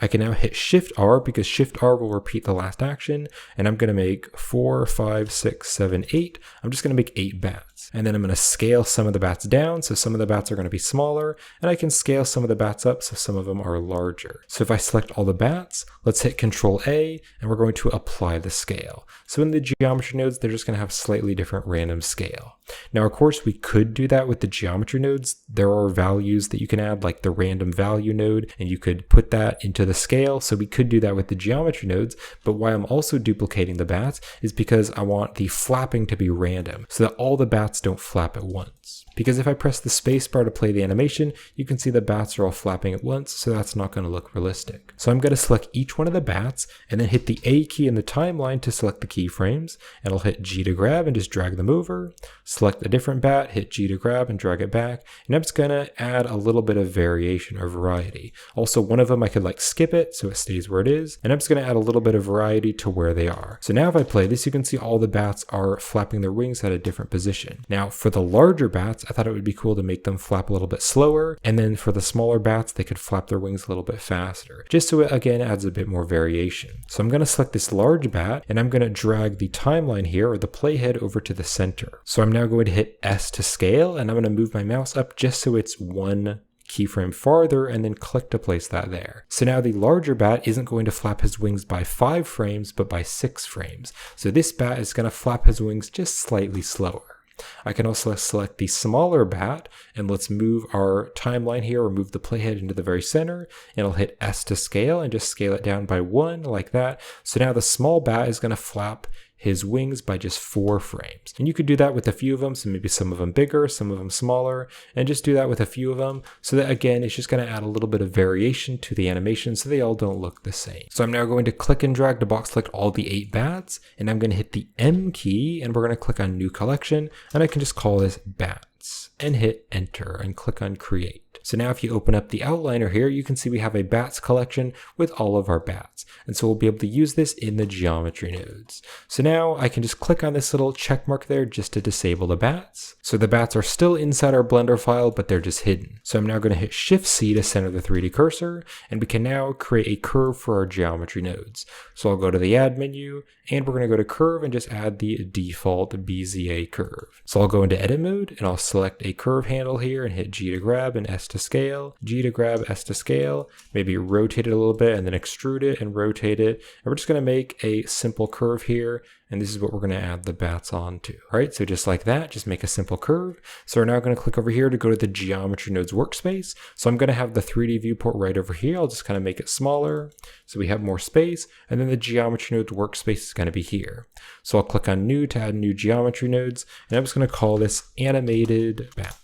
S1: I can now hit Shift R because Shift R will repeat the last action, and I'm going to make 4, 5, 6, 7, 8. I'm just going to make 8 bats. And then I'm going to scale some of the bats down, so some of the bats are going to be smaller, and I can scale some of the bats up, so some of them are larger. So if I select all the bats, let's hit Control A, and we're going to apply the scale. So in the geometry nodes, they're just going to have slightly different random scale. Now, of course, we could do that with the geometry nodes. There are values that you can add, like the random value node, and you could put that into the scale. So we could do that with the geometry nodes, but why I'm also duplicating the bats is because I want the flapping to be random so that all the bats don't flap at once. Because if I press the space bar to play the animation, you can see the bats are all flapping at once, so that's not going to look realistic. So I'm going to select each one of the bats and then hit the A key in the timeline to select the keyframes, and I'll hit G to grab and just drag them over. Select a different bat, hit G to grab and drag it back, and I'm just going to add a little bit of variation or variety. Also, one of them I could like skip it so it stays where it is, and I'm just going to add a little bit of variety to where they are. So now if I play this, you can see all the bats are flapping their wings at a different position. Now for the larger bats, I thought it would be cool to make them flap a little bit slower, and then for the smaller bats, they could flap their wings a little bit faster, just so it again adds a bit more variation. So I'm going to select this large bat, and I'm going to drag the timeline here, or the playhead, over to the center. So I'm now going to hit S to scale, and I'm going to move my mouse up just so it's one keyframe farther, and then click to place that there. So now the larger bat isn't going to flap his wings by 5 frames, but by 6 frames. So this bat is going to flap his wings just slightly slower. I can also select the smaller bat, and let's move our timeline here, or move the playhead into the very center, and I'll hit S to scale and just scale it down by 1 like that. So now the small bat is going to flap his wings by just 4 frames. And you could do that with a few of them, so maybe some of them bigger, some of them smaller, and just do that with a few of them, so that again, it's just going to add a little bit of variation to the animation so they all don't look the same. So I'm now going to click and drag to box select all the 8 bats, and I'm going to hit the M key, and we're going to click on New Collection, and I can just call this Bats, and hit Enter, and click on Create. So now if you open up the outliner here, you can see we have a bats collection with all of our bats. And so we'll be able to use this in the geometry nodes. So now I can just click on this little check mark there just to disable the bats. So the bats are still inside our Blender file, but they're just hidden. So I'm now going to hit Shift C to center the 3D cursor, and we can now create a curve for our geometry nodes. So I'll go to the Add menu, and we're going to go to Curve and just add the default BZA curve. So I'll go into Edit mode, and I'll select a curve handle here and hit G to grab and S to scale, G to grab, S to scale, maybe rotate it a little bit and then extrude it and rotate it. And we're just going to make a simple curve here. And this is what we're going to add the bats on to. All right, so just like that, just make a simple curve. So we're now going to click over here to go to the geometry nodes workspace. So I'm going to have the 3D viewport right over here. I'll just kind of make it smaller so we have more space. And then the geometry nodes workspace is going to be here. So I'll click on New to add new geometry nodes. And I'm just going to call this Animated Bat.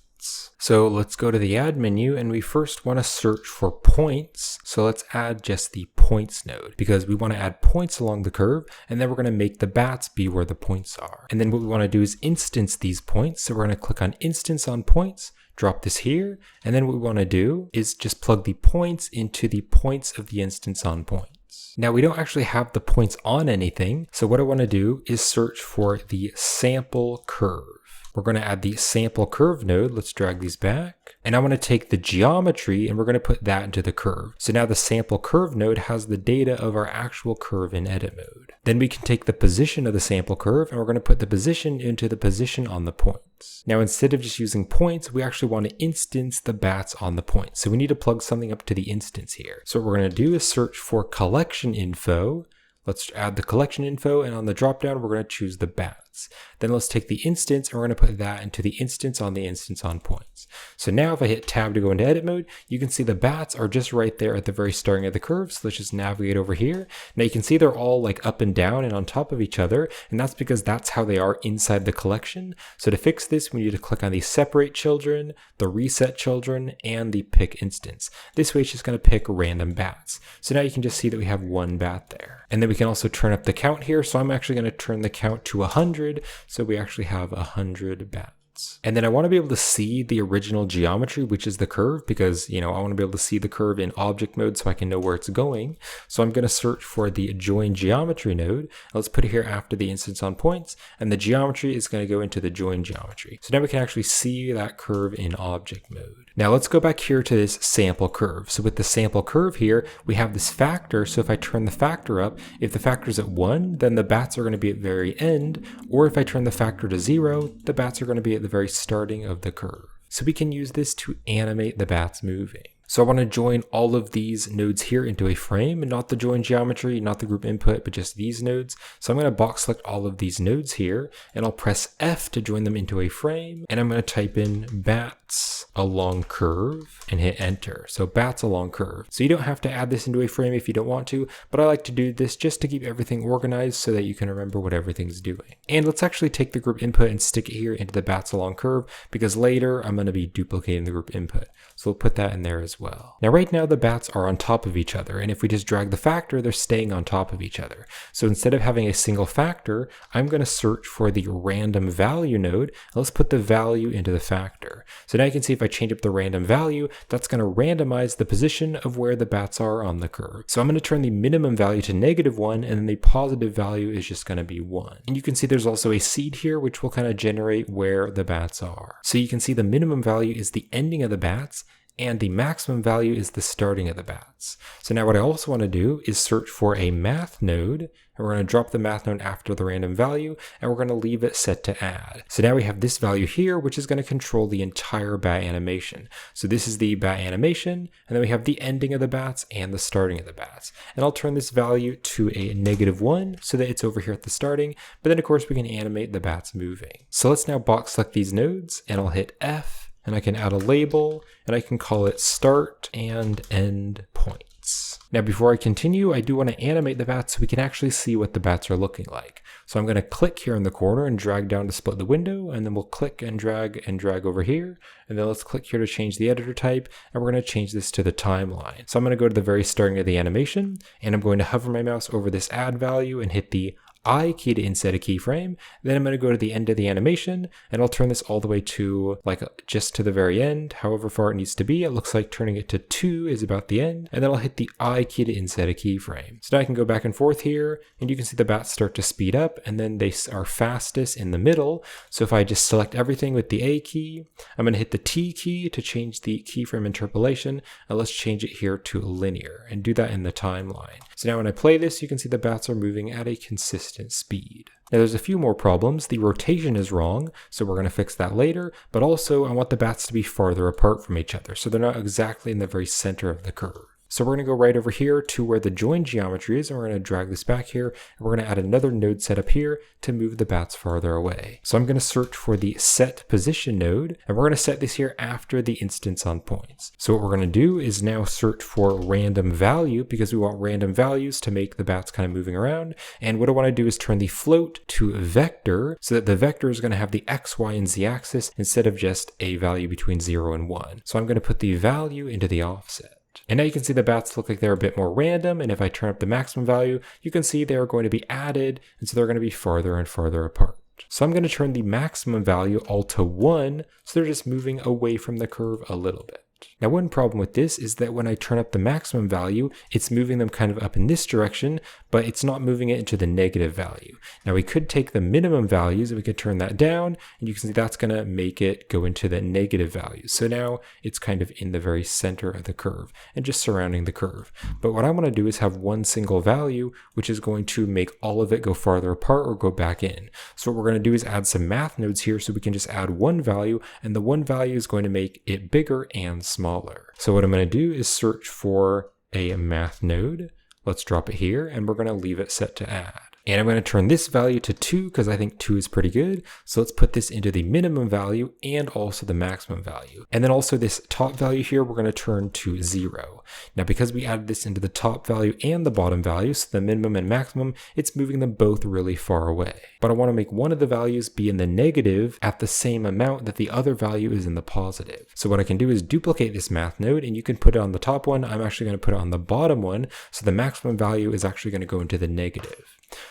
S1: So let's go to the Add menu, and we first want to search for points. So let's add just the points node because we want to add points along the curve, and then we're going to make the bats be where the points are. And then what we want to do is instance these points. So we're going to click on Instance on Points, drop this here, and then what we want to do is just plug the points into the points of the instance on points. Now we don't actually have the points on anything, so what I want to do is search for the sample curve. We're going to add the sample curve node. Let's drag these back. And I want to take the geometry and we're going to put that into the curve. So now the sample curve node has the data of our actual curve in edit mode. Then we can take the position of the sample curve and we're going to put the position into the position on the points. Now instead of just using points, we actually want to instance the bats on the points. So we need to plug something up to the instance here. So what we're going to do is search for collection info. Let's add the collection info, and on the dropdown, we're going to choose the bats. Then let's take the instance, and we're going to put that into the instance on points. So now if I hit tab to go into edit mode, you can see the bats are just right there at the very starting of the curve. So let's just navigate over here. Now you can see they're all like up and down and on top of each other, and that's because that's how they are inside the collection. So to fix this, we need to click on the separate children, the reset children, and the pick instance. This way it's just going to pick random bats. So now you can just see that we have one bat there. And then we can also turn up the count here. So I'm actually going to turn the count to 100. So we actually have 100 bats. And then I want to be able to see the original geometry, which is the curve, because, I want to be able to see the curve in object mode so I can know where it's going. So I'm going to search for the join geometry node. Let's put it here after the instance on points, and the geometry is going to go into the join geometry. So now we can actually see that curve in object mode. Now let's go back here to this sample curve. So with the sample curve here, we have this factor. So if I turn the factor up, if the factor is at 1, then the bats are going to be at the very end. Or if I turn the factor to 0, the bats are going to be at the very starting of the curve. So we can use this to animate the bats moving. So I want to join all of these nodes here into a frame, and not the join geometry, not the group input, but just these nodes. So I'm going to box select all of these nodes here, and I'll press F to join them into a frame, and I'm going to type in bats along curve and hit enter. So bats along curve. So you don't have to add this into a frame if you don't want to, but I like to do this just to keep everything organized so that you can remember what everything's doing. And let's actually take the group input and stick it here into the bats along curve, because later I'm going to be duplicating the group input. So we'll put that in there as well. Now right now the bats are on top of each other, and if we just drag the factor, they're staying on top of each other. So instead of having a single factor, I'm going to search for the random value node. Let's put the value into the factor. So now you can see if I change up the random value, that's going to randomize the position of where the bats are on the curve. So I'm going to turn the minimum value to -1, and then the positive value is just going to be 1. And you can see there's also a seed here, which will kind of generate where the bats are. So you can see the minimum value is the ending of the bats, and the maximum value is the starting of the bats. So now what I also want to do is search for a math node, and we're going to drop the math node after the random value, and we're going to leave it set to add. So now we have this value here, which is going to control the entire bat animation. So this is the bat animation, and then we have the ending of the bats and the starting of the bats. And I'll turn this value to a -1 so that it's over here at the starting, but then of course we can animate the bats moving. So let's now box select these nodes, and I'll hit F, and I can add a label, and I can call it start and end points. Now before I continue, I do want to animate the bats so we can actually see what the bats are looking like. So I'm going to click here in the corner and drag down to split the window, and then we'll click and drag over here. And then let's click here to change the editor type, and we're going to change this to the timeline. So I'm going to go to the very starting of the animation, and I'm going to hover my mouse over this add value and hit the I key to inset a keyframe. Then I'm going to go to the end of the animation, and I'll turn this all the way to like just to the very end, however far it needs to be. It looks like turning it to 2 is about the end, and then I'll hit the I key to inset a keyframe. So now I can go back and forth here, and you can see the bats start to speed up, and then they are fastest in the middle. So if I just select everything with the A key, I'm going to hit the T key to change the keyframe interpolation, and let's change it here to linear and do that in the timeline. So now when I play this, you can see the bats are moving at a consistent speed. Now there's a few more problems. The rotation is wrong, so we're going to fix that later, but also I want the bats to be farther apart from each other, so they're not exactly in the very center of the curve. So we're going to go right over here to where the join geometry is, and we're going to drag this back here, and we're going to add another node setup here to move the bats farther away. So I'm going to search for the set position node, and we're going to set this here after the instance on points. So what we're going to do is now search for random value, because we want random values to make the bats kind of moving around. And what I want to do is turn the float to vector, so that the vector is going to have the x, y, and z axis instead of just a value between 0 and 1. So I'm going to put the value into the offset. And now you can see the bats look like they're a bit more random, and if I turn up the maximum value, you can see they are going to be added, and so they're going to be farther and farther apart. So I'm going to turn the maximum value all to 1, so they're just moving away from the curve a little bit. Now one problem with this is that when I turn up the maximum value, it's moving them kind of up in this direction, but it's not moving it into the negative value. Now we could take the minimum values and we could turn that down, and you can see that's going to make it go into the negative values. So now it's kind of in the very center of the curve and just surrounding the curve. But what I want to do is have one single value, which is going to make all of it go farther apart or go back in. So what we're going to do is add some math nodes here, so we can just add one value, and the one value is going to make it bigger and smaller. So what I'm going to do is search for a math node. Let's drop it here, and we're going to leave it set to add. And I'm going to turn this value to 2 because I think 2 is pretty good. So let's put this into the minimum value and also the maximum value. And then also this top value here, we're going to turn to 0. Now, because we added this into the top value and the bottom value, so the minimum and maximum, it's moving them both really far away. But I want to make one of the values be in the negative at the same amount that the other value is in the positive. So what I can do is duplicate this math node, and you can put it on the top one. I'm actually going to put it on the bottom one. So the maximum value is actually going to go into the negative.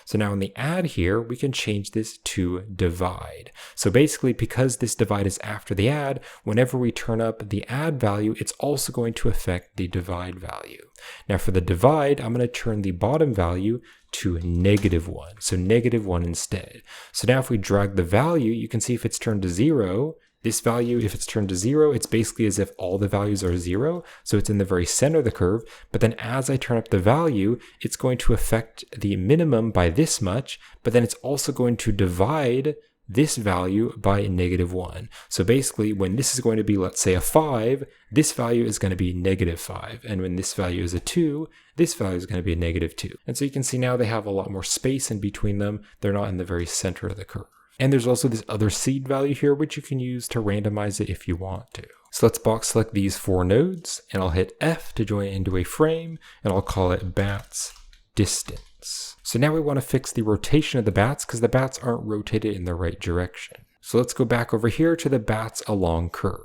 S1: So now in the add here, we can change this to divide. So basically, because this divide is after the add, whenever we turn up the add value, it's also going to affect the divide value. Now for the divide, I'm going to turn the bottom value to -1. So -1 instead. So now if we drag the value, you can see if it's turned to 0, this value, if it's turned to 0, it's basically as if all the values are 0, so it's in the very center of the curve. But then as I turn up the value, it's going to affect the minimum by this much, but then it's also going to divide this value by -1. So basically, when this is going to be, let's say, a 5, this value is going to be -5. And when this value is a 2, this value is going to be a -2. And so you can see now they have a lot more space in between them. They're not in the very center of the curve. And there's also this other seed value here, which you can use to randomize it if you want to. So let's box select these 4 nodes, and I'll hit F to join it into a frame, and I'll call it bats distance. So now we want to fix the rotation of the bats because the bats aren't rotated in the right direction. So let's go back over here to the bats along curve.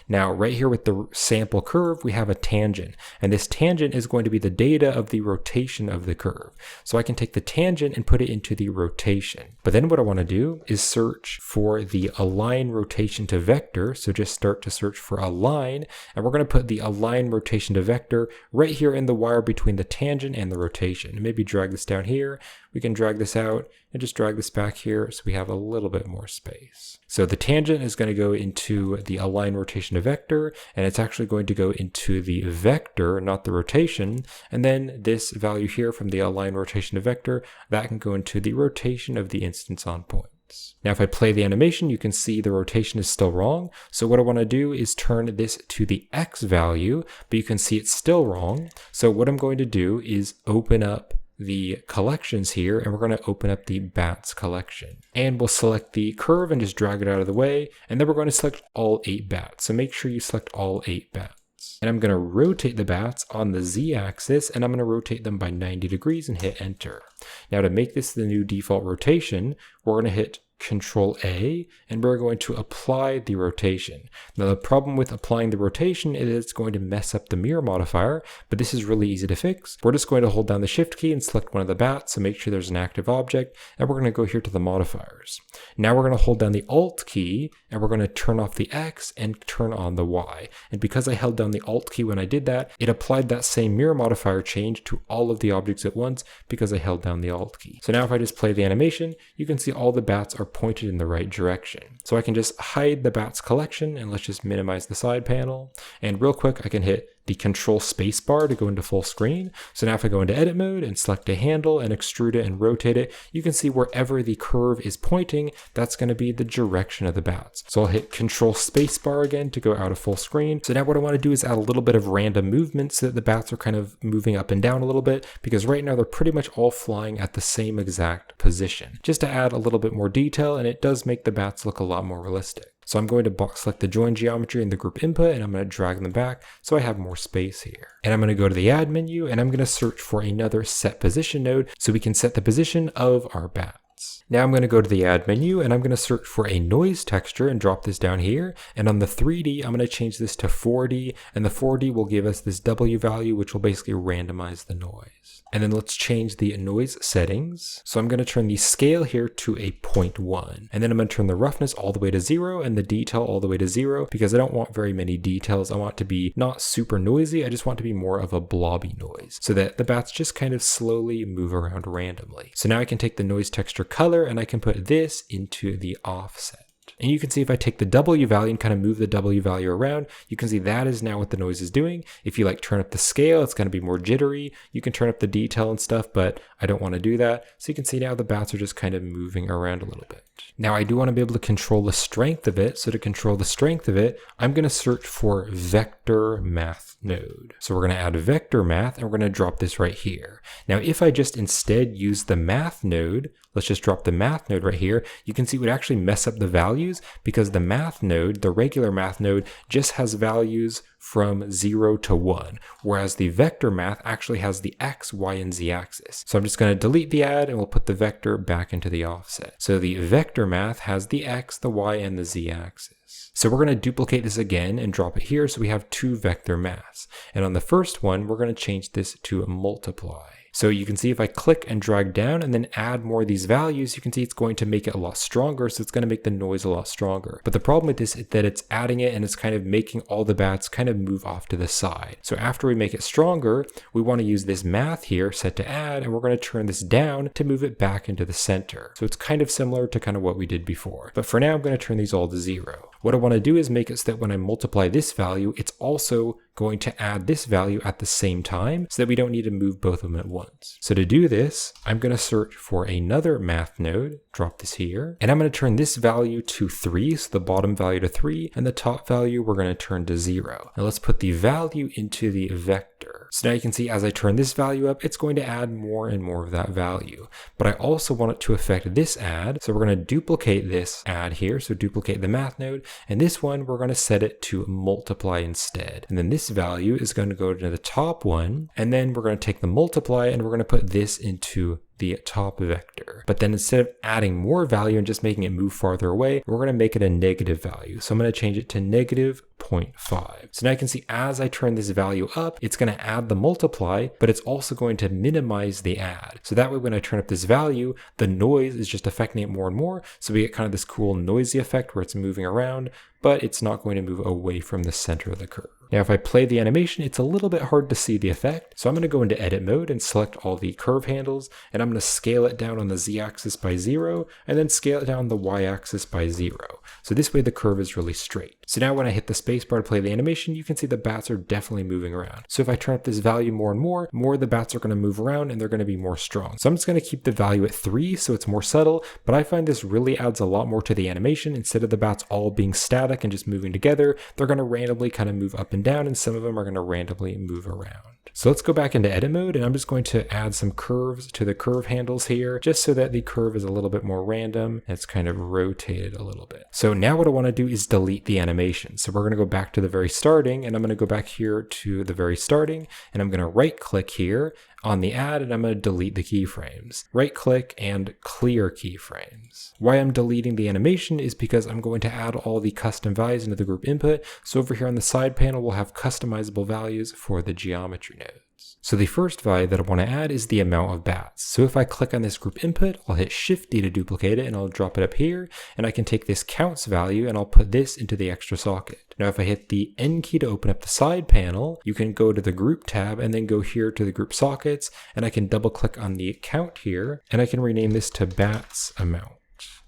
S1: Now, right here with the sample curve, we have a tangent, and this tangent is going to be the data of the rotation of the curve. So I can take the tangent and put it into the rotation. But then what I want to do is search for the align rotation to vector. So just start to search for align, and we're going to put the align rotation to vector right here in the wire between the tangent and the rotation. And maybe drag this down here. We can drag this out and just drag this back here so we have a little bit more space. So the tangent is going to go into the align rotation to vector, and it's actually going to go into the vector, not the rotation. And then this value here from the align rotation to vector, that can go into the rotation of the instance on points. Now, if I play the animation, you can see the rotation is still wrong. So what I want to do is turn this to the X value, but you can see it's still wrong. So what I'm going to do is open up the collections here, and we're going to open up the bats collection, and we'll select the curve and just drag it out of the way, and then we're going to select all 8 bats. So make sure you select all 8 bats. bats. And I'm going to rotate the bats on the z-axis, and I'm going to rotate them by 90 degrees and hit enter. Now to make this the new default rotation, we're going to hit Control A, and we're going to apply the rotation. Now the problem with applying the rotation is it's going to mess up the mirror modifier, but this is really easy to fix. We're just going to hold down the shift key and select one of the bats, so make sure there's an active object, and we're going to go here to the modifiers. Now we're going to hold down the Alt key, and we're going to turn off the X and turn on the Y. And because I held down the Alt key when I did that, it applied that same mirror modifier change to all of the objects at once because I held down the Alt key. So now if I just play the animation, you can see all the bats are pointed in the right direction. So I can just hide the bats collection, and let's just minimize the side panel. And real quick, I can hit the Control space bar to go into full screen. So now if I go into edit mode and select a handle and extrude it and rotate it, you can see wherever the curve is pointing, that's going to be the direction of the bats. So I'll hit Control space bar again to go out of full screen. So now what I want to do is add a little bit of random movement so that the bats are kind of moving up and down a little bit, because right now they're pretty much all flying at the same exact position, just to add a little bit more detail, and it does make the bats look a lot more realistic. So I'm going to box select the join geometry in the group input, and I'm going to drag them back so I have more space here. And I'm going to go to the add menu, and I'm going to search for another set position node so we can set the position of our bats. Now I'm going to go to the add menu, and I'm going to search for a noise texture and drop this down here. And on the 3D, I'm going to change this to 4D, and the 4D will give us this W value, which will basically randomize the noise. And then let's change the noise settings. So I'm going to turn the scale here to a 0.1. And then I'm going to turn the roughness all the way to 0 and the detail all the way to 0, because I don't want very many details. I want it to be not super noisy. I just want it to be more of a blobby noise so that the bats just kind of slowly move around randomly. So now I can take the noise texture color and I can put this into the offset. And you can see if I take the W value and kind of move the W value around, you can see that is now what the noise is doing. If you like turn up the scale, it's going to be more jittery. You can turn up the detail and stuff, but I don't want to do that. So you can see now the bats are just kind of moving around a little bit. Now I do want to be able to control the strength of it. So to control the strength of it, I'm going to search for vector math node. So we're going to add vector math, and we're going to drop this right here. Now if I just instead use the math node, let's just drop the math node right here, you can see it would actually mess up the values, because the math node, the regular math node, just has values from 0 to 1, whereas the vector math actually has the X, Y, and Z axis. So I'm just going to delete the add, and we'll put the vector back into the offset. So the vector math has the X, the Y, and the Z axis. So we're going to duplicate this again and drop it here so we have two vector maths. And on the first one, we're going to change this to multiply. So you can see if I click and drag down and then add more of these values, you can see it's going to make it a lot stronger. So it's going to make the noise a lot stronger. But the problem with this is that it's adding it and it's kind of making all the bats kind of move off to the side. So after we make it stronger, we want to use this math here set to add, and we're going to turn this down to move it back into the center. So it's kind of similar to kind of what we did before. But for now, I'm going to turn these all to 0. What I want to do is make it so that when I multiply this value, it's also going to add this value at the same time so that we don't need to move both of them at once. So to do this, I'm going to search for another math node, drop this here, and I'm going to turn this value to 3, so the bottom value to 3, and the top value we're going to turn to 0. Now let's put the value into the vector. So now you can see as I turn this value up, it's going to add more and more of that value. But I also want it to affect this add, so we're going to duplicate this add here, so duplicate the math node, and this one we're going to set it to multiply instead. And then this value is going to go to the top one, and then we're going to take the multiply and we're going to put this into the top vector. But then instead of adding more value and just making it move farther away, we're going to make it a negative value. So I'm going to change it to negative 0.5. So now you can see as I turn this value up, it's going to add the multiply, but it's also going to minimize the add. So that way when I turn up this value, the noise is just affecting it more and more. So we get kind of this cool noisy effect where it's moving around, but it's not going to move away from the center of the curve. Now, if I play the animation, it's a little bit hard to see the effect. So I'm going to go into edit mode and select all the curve handles, and I'm going to scale it down on the z-axis by 0, and then scale it down on the y-axis by 0. So this way the curve is really straight. So now when I hit the spacebar to play the animation, you can see the bats are definitely moving around. So if I turn up this value more and more of the bats are going to move around and they're going to be more strong. So I'm just going to keep the value at 3 so it's more subtle, but I find this really adds a lot more to the animation. Instead of the bats all being static and just moving together, they're going to randomly kind of move up and down, and some of them are going to randomly move around. So let's go back into edit mode, and I'm just going to add some curves to the curve handles here, just so that the curve is a little bit more random and it's kind of rotated a little bit. So now what I want to do is delete the animation. animation. So we're going to go back to the very starting, and I'm going to go back here to the very starting, and I'm going to right click here on the add, and I'm going to delete the keyframes. Right click and clear keyframes. Why I'm deleting the animation is because I'm going to add all the custom values into the group input. So over here on the side panel, we'll have customizable values for the geometry nodes. So the first value that I want to add is the amount of bats. So if I click on this group input, I'll hit Shift D to duplicate it, and I'll drop it up here, and I can take this counts value and I'll put this into the extra socket. Now if I hit the N key to open up the side panel, you can go to the group tab and then go here to the group sockets, and I can double click on the count here, and I can rename this to bats amount.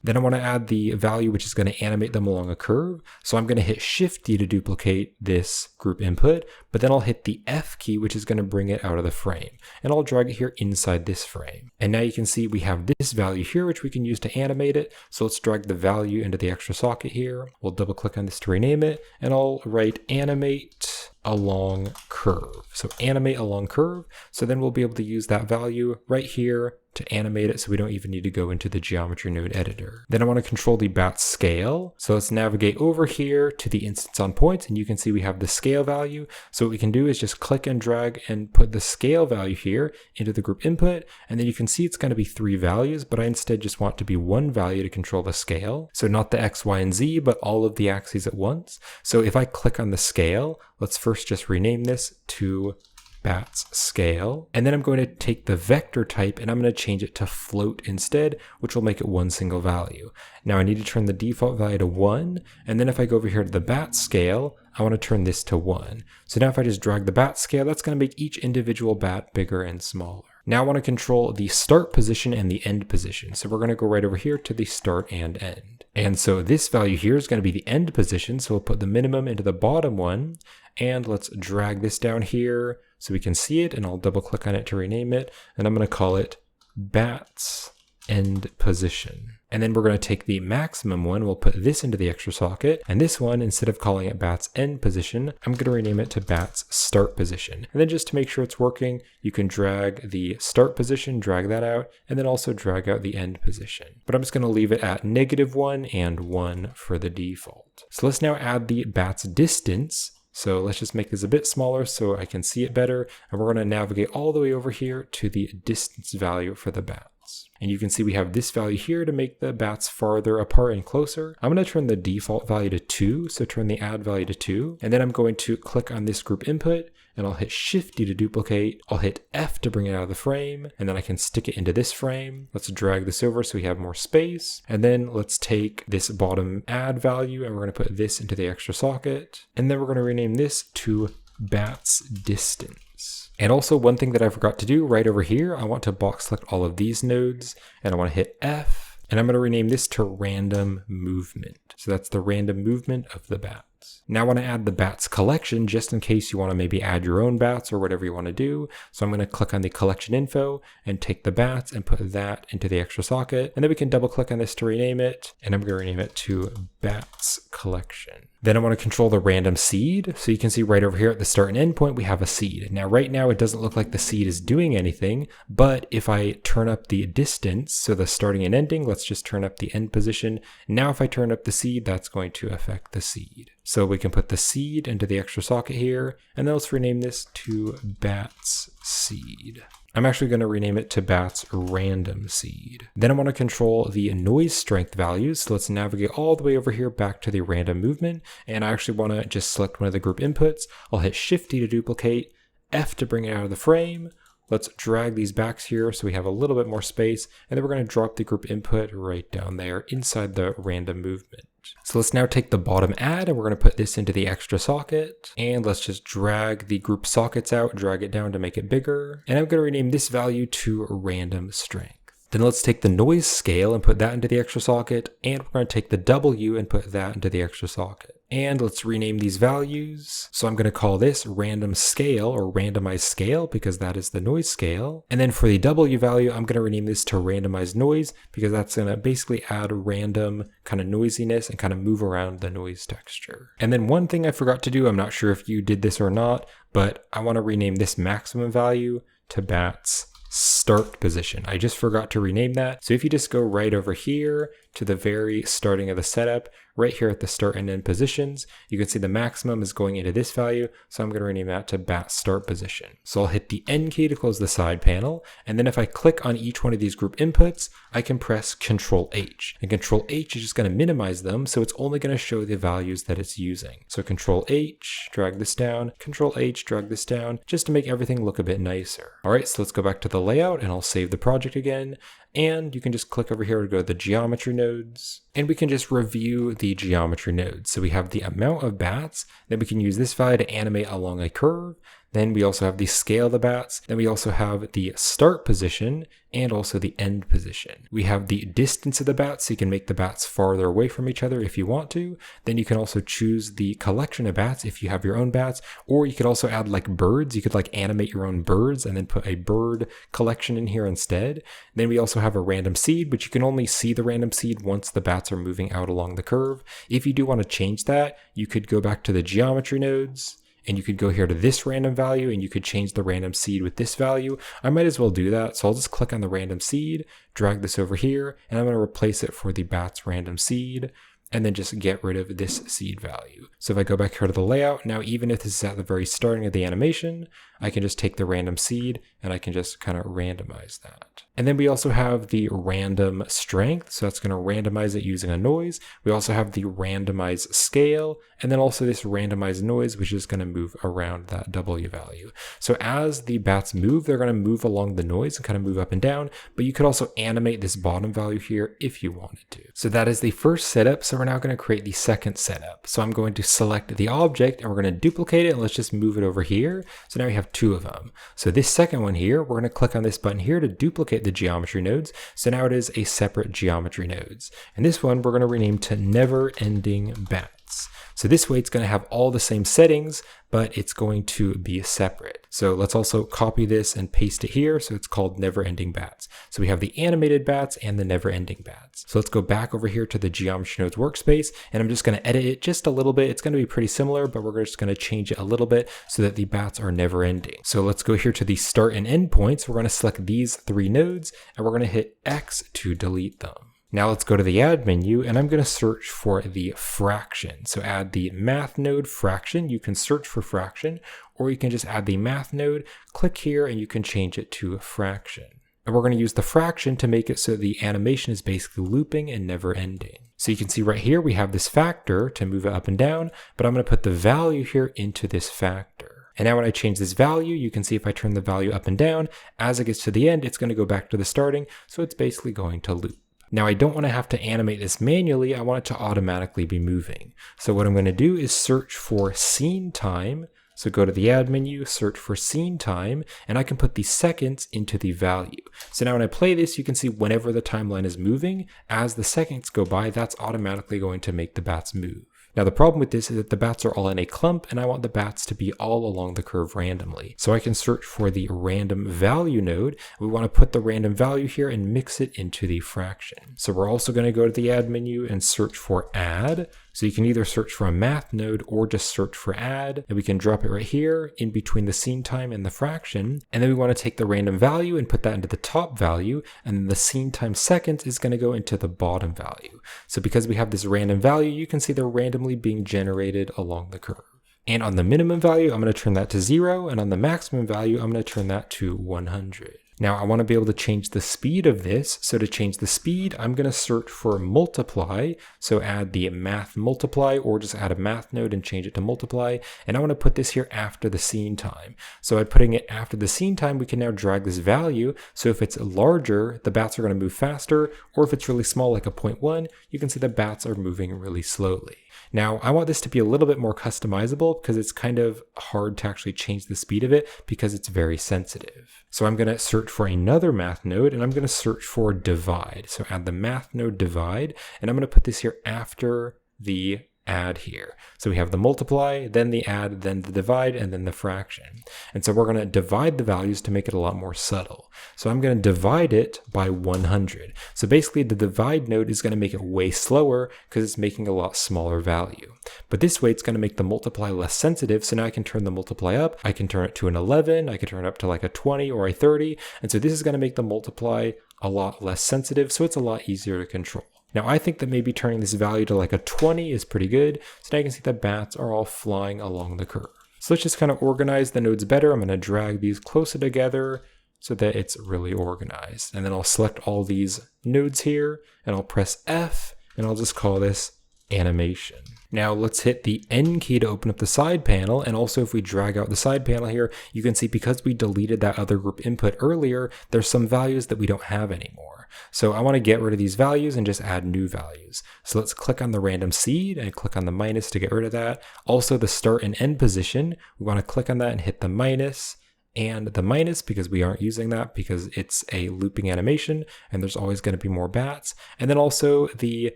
S1: Then I want to add the value which is going to animate them along a curve. So I'm going to hit Shift D to duplicate this group input, but then I'll hit the F key, which is going to bring it out of the frame. And I'll drag it here inside this frame. And now you can see we have this value here, which we can use to animate it. So let's drag the value into the extra socket here. We'll double click on this to rename it, and I'll write animate along curve. So animate along curve. So then we'll be able to use that value right here to animate it, so we don't even need to go into the geometry node editor. Then I want to control the bat scale. So let's navigate over here to the instance on points, and you can see we have the scale value. So what we can do is just click and drag and put the scale value here into the group input, and then you can see it's going to be 3 values, but I instead just want to be 1 value to control the scale. So not the X, Y, and Z, but all of the axes at once. So if I click on the scale, let's first just rename this to bats scale, and then I'm going to take the vector type and I'm going to change it to float instead, which will make it 1 single value. Now I need to turn the default value to 1, and then if I go over here to the bat scale, I want to turn this to 1. So now if I just drag the bat scale, that's going to make each individual bat bigger and smaller. Now I want to control the start position and the end position. So we're going to go right over here to the start and end. And so this value here is going to be the end position. So we'll put the minimum into the bottom one, and let's drag this down here so we can see it, and I'll double click on it to rename it, and I'm going to call it bats end position. And then we're going to take the maximum one, we'll put this into the extra socket, and this one, instead of calling it bats end position, I'm going to rename it to bats start position. And then just to make sure it's working, you can drag the start position, drag that out, and then also drag out the end position. But I'm just going to leave it at -1 and 1 for the default. So let's now add the bats distance. So let's just make this a bit smaller so I can see it better. And we're going to navigate all the way over here to the distance value for the bats. And you can see we have this value here to make the bats farther apart and closer. I'm going to turn the default value to 2. So turn the add value to 2. And then I'm going to click on this group input, and I'll hit Shift D to duplicate. I'll hit F to bring it out of the frame, and then I can stick it into this frame. Let's drag this over so we have more space. And then let's take this bottom add value, and we're going to put this into the extra socket. And then we're going to rename this to bats distance. And also one thing that I forgot to do right over here, I want to box select all of these nodes, and I want to hit F, and I'm going to rename this to random movement. So that's the random movement of the bat. Now I want to add the bats collection just in case you want to maybe add your own bats or whatever you want to do. So I'm going to click on the collection info and take the bats and put that into the extra socket. And then we can double click on this to rename it. And I'm going to rename it to bats collection. Then I want to control the random seed. So you can see right over here at the start and end point, we have a seed. Now right now it doesn't look like the seed is doing anything, but if I turn up the distance, so the starting and ending, let's just turn up the end position. Now if I turn up the seed, that's going to affect the seed. So we can put the seed into the extra socket here, and then let's rename this to bats seed. I'm actually going to rename it to bats random seed. Then I want to control the noise strength values. So let's navigate all the way over here back to the random movement. And I actually want to just select one of the group inputs. I'll hit Shift D to duplicate, F to bring it out of the frame. Let's drag these backs here so we have a little bit more space. And then we're going to drop the group input right down there inside the random movement. So let's now take the bottom add, and we're going to put this into the extra socket. And let's just drag the group sockets out, drag it down to make it bigger. And I'm going to rename this value to random strength. Then let's take the noise scale and put that into the extra socket. And we're going to take the W and put that into the extra socket. And let's rename these values. So I'm going to call this random scale or randomized scale because that is the noise scale. And then for the W value, I'm going to rename this to randomized noise because that's going to basically add random kind of noisiness and kind of move around the noise texture. And then one thing I forgot to do, I'm not sure if you did this or not, but I want to rename this maximum value to bats start position. I just forgot to rename that. So if you just go right over here to the very starting of the setup, right here at the start and end positions, you can see the maximum is going into this value, so I'm going to rename that to bat start position. So I'll hit the N key to close the side panel, and then if I click on each one of these group inputs, I can press Control H. And Control H is just going to minimize them, so it's only going to show the values that it's using. So Control H, drag this down, Control H, drag this down, just to make everything look a bit nicer. All right, so let's go back to the layout and I'll save the project again. And you can just click over here to go to the geometry nodes, and we can just review the geometry nodes. So we have the amount of bats, then we can use this value to animate along a curve. Then we also have the scale of the bats. Then we also have the start position and also the end position. We have the distance of the bats, so you can make the bats farther away from each other if you want to. Then you can also choose the collection of bats if you have your own bats, or you could also add like birds. You could like animate your own birds and then put a bird collection in here instead. Then we also have a random seed, but you can only see the random seed once the bats are moving out along the curve. If you do want to change that, you could go back to the geometry nodes, and you could go here to this random value and you could change the random seed with this value. I might as well do that. So I'll just click on the random seed, drag this over here, and I'm going to replace it for the bat's random seed, and then just get rid of this seed value. So if I go back here to the layout, now even if this is at the very starting of the animation, I can just take the random seed and I can just kind of randomize that. And then we also have the random strength. So that's going to randomize it using a noise. We also have the randomize scale, and then also this randomized noise, which is going to move around that W value. So as the bats move, they're going to move along the noise and kind of move up and down, but you could also animate this bottom value here if you wanted to. So that is the first setup. So we're now going to create the second setup. So I'm going to select the object and we're going to duplicate it, and let's just move it over here. So now we have two of them. So this second one here, we're going to click on this button here to duplicate the geometry nodes. So now it is a separate geometry nodes. And this one we're going to rename to never ending bats. So this way it's going to have all the same settings, but it's going to be separate. So let's also copy this and paste it here. So it's called never ending bats. So we have the animated bats and the never ending bats. So let's go back over here to the geometry nodes workspace, and I'm just going to edit it just a little bit. It's going to be pretty similar, but we're just going to change it a little bit so that the bats are never ending. So let's go here to the start and end points. We're going to select these three nodes and we're going to hit X to delete them. Now let's go to the add menu, and I'm going to search for the fraction. So add the math node fraction. You can search for fraction, or you can just add the math node, click here, and you can change it to a fraction. And we're going to use the fraction to make it so the animation is basically looping and never ending. So you can see right here, we have this factor to move it up and down, but I'm going to put the value here into this factor. And now when I change this value, you can see if I turn the value up and down, as it gets to the end, it's going to go back to the starting. So it's basically going to loop. Now I don't want to have to animate this manually. I want it to automatically be moving. So what I'm going to do is search for scene time. So go to the add menu, search for scene time, and I can put the seconds into the value. So now when I play this, you can see whenever the timeline is moving, as the seconds go by, that's automatically going to make the bats move. Now the problem with this is that the bats are all in a clump, and I want the bats to be all along the curve randomly. So I can search for the random value node. We want to put the random value here and mix it into the fraction. So we're also going to go to the add menu and search for add. So you can either search for a math node or just search for add, and we can drop it right here in between the scene time and the fraction. And then we want to take the random value and put that into the top value, and then the scene time seconds is going to go into the bottom value. So because we have this random value, you can see they're randomly being generated along the curve. And on the minimum value, I'm going to turn that to 0, and on the maximum value, I'm going to turn that to 100. Now I want to be able to change the speed of this. So to change the speed, I'm going to search for multiply. So add the math multiply, or just add a math node and change it to multiply. And I want to put this here after the scene time. So by putting it after the scene time, we can now drag this value. So if it's larger, the bats are going to move faster, or if it's really small, like a 0.1, you can see the bats are moving really slowly. Now, I want this to be a little bit more customizable because it's kind of hard to actually change the speed of it because it's very sensitive. So I'm going to search for another math node, and I'm going to search for divide. So add the math node divide, and I'm going to put this here after the add here. So we have the multiply, then the add, then the divide, and then the fraction. And so we're going to divide the values to make it a lot more subtle. So I'm going to divide it by 100. So basically the divide node is going to make it way slower because it's making a lot smaller value. But this way it's going to make the multiply less sensitive. So now I can turn the multiply up. I can turn it to an 11. I can turn it up to like a 20 or a 30. And so this is going to make the multiply a lot less sensitive. So it's a lot easier to control. Now I think that maybe turning this value to like a 20 is pretty good. So now you can see the bats are all flying along the curve. So let's just kind of organize the nodes better. I'm going to drag these closer together so that it's really organized. And then I'll select all these nodes here and I'll press F and I'll just call this animation. Now let's hit the N key to open up the side panel, and also if we drag out the side panel here, you can see because we deleted that other group input earlier, there's some values that we don't have anymore. So I want to get rid of these values and just add new values. So let's click on the random seed and click on the minus to get rid of that. Also the start and end position, we want to click on that and hit the minus and the minus because we aren't using that because it's a looping animation and there's always going to be more bats. And then also the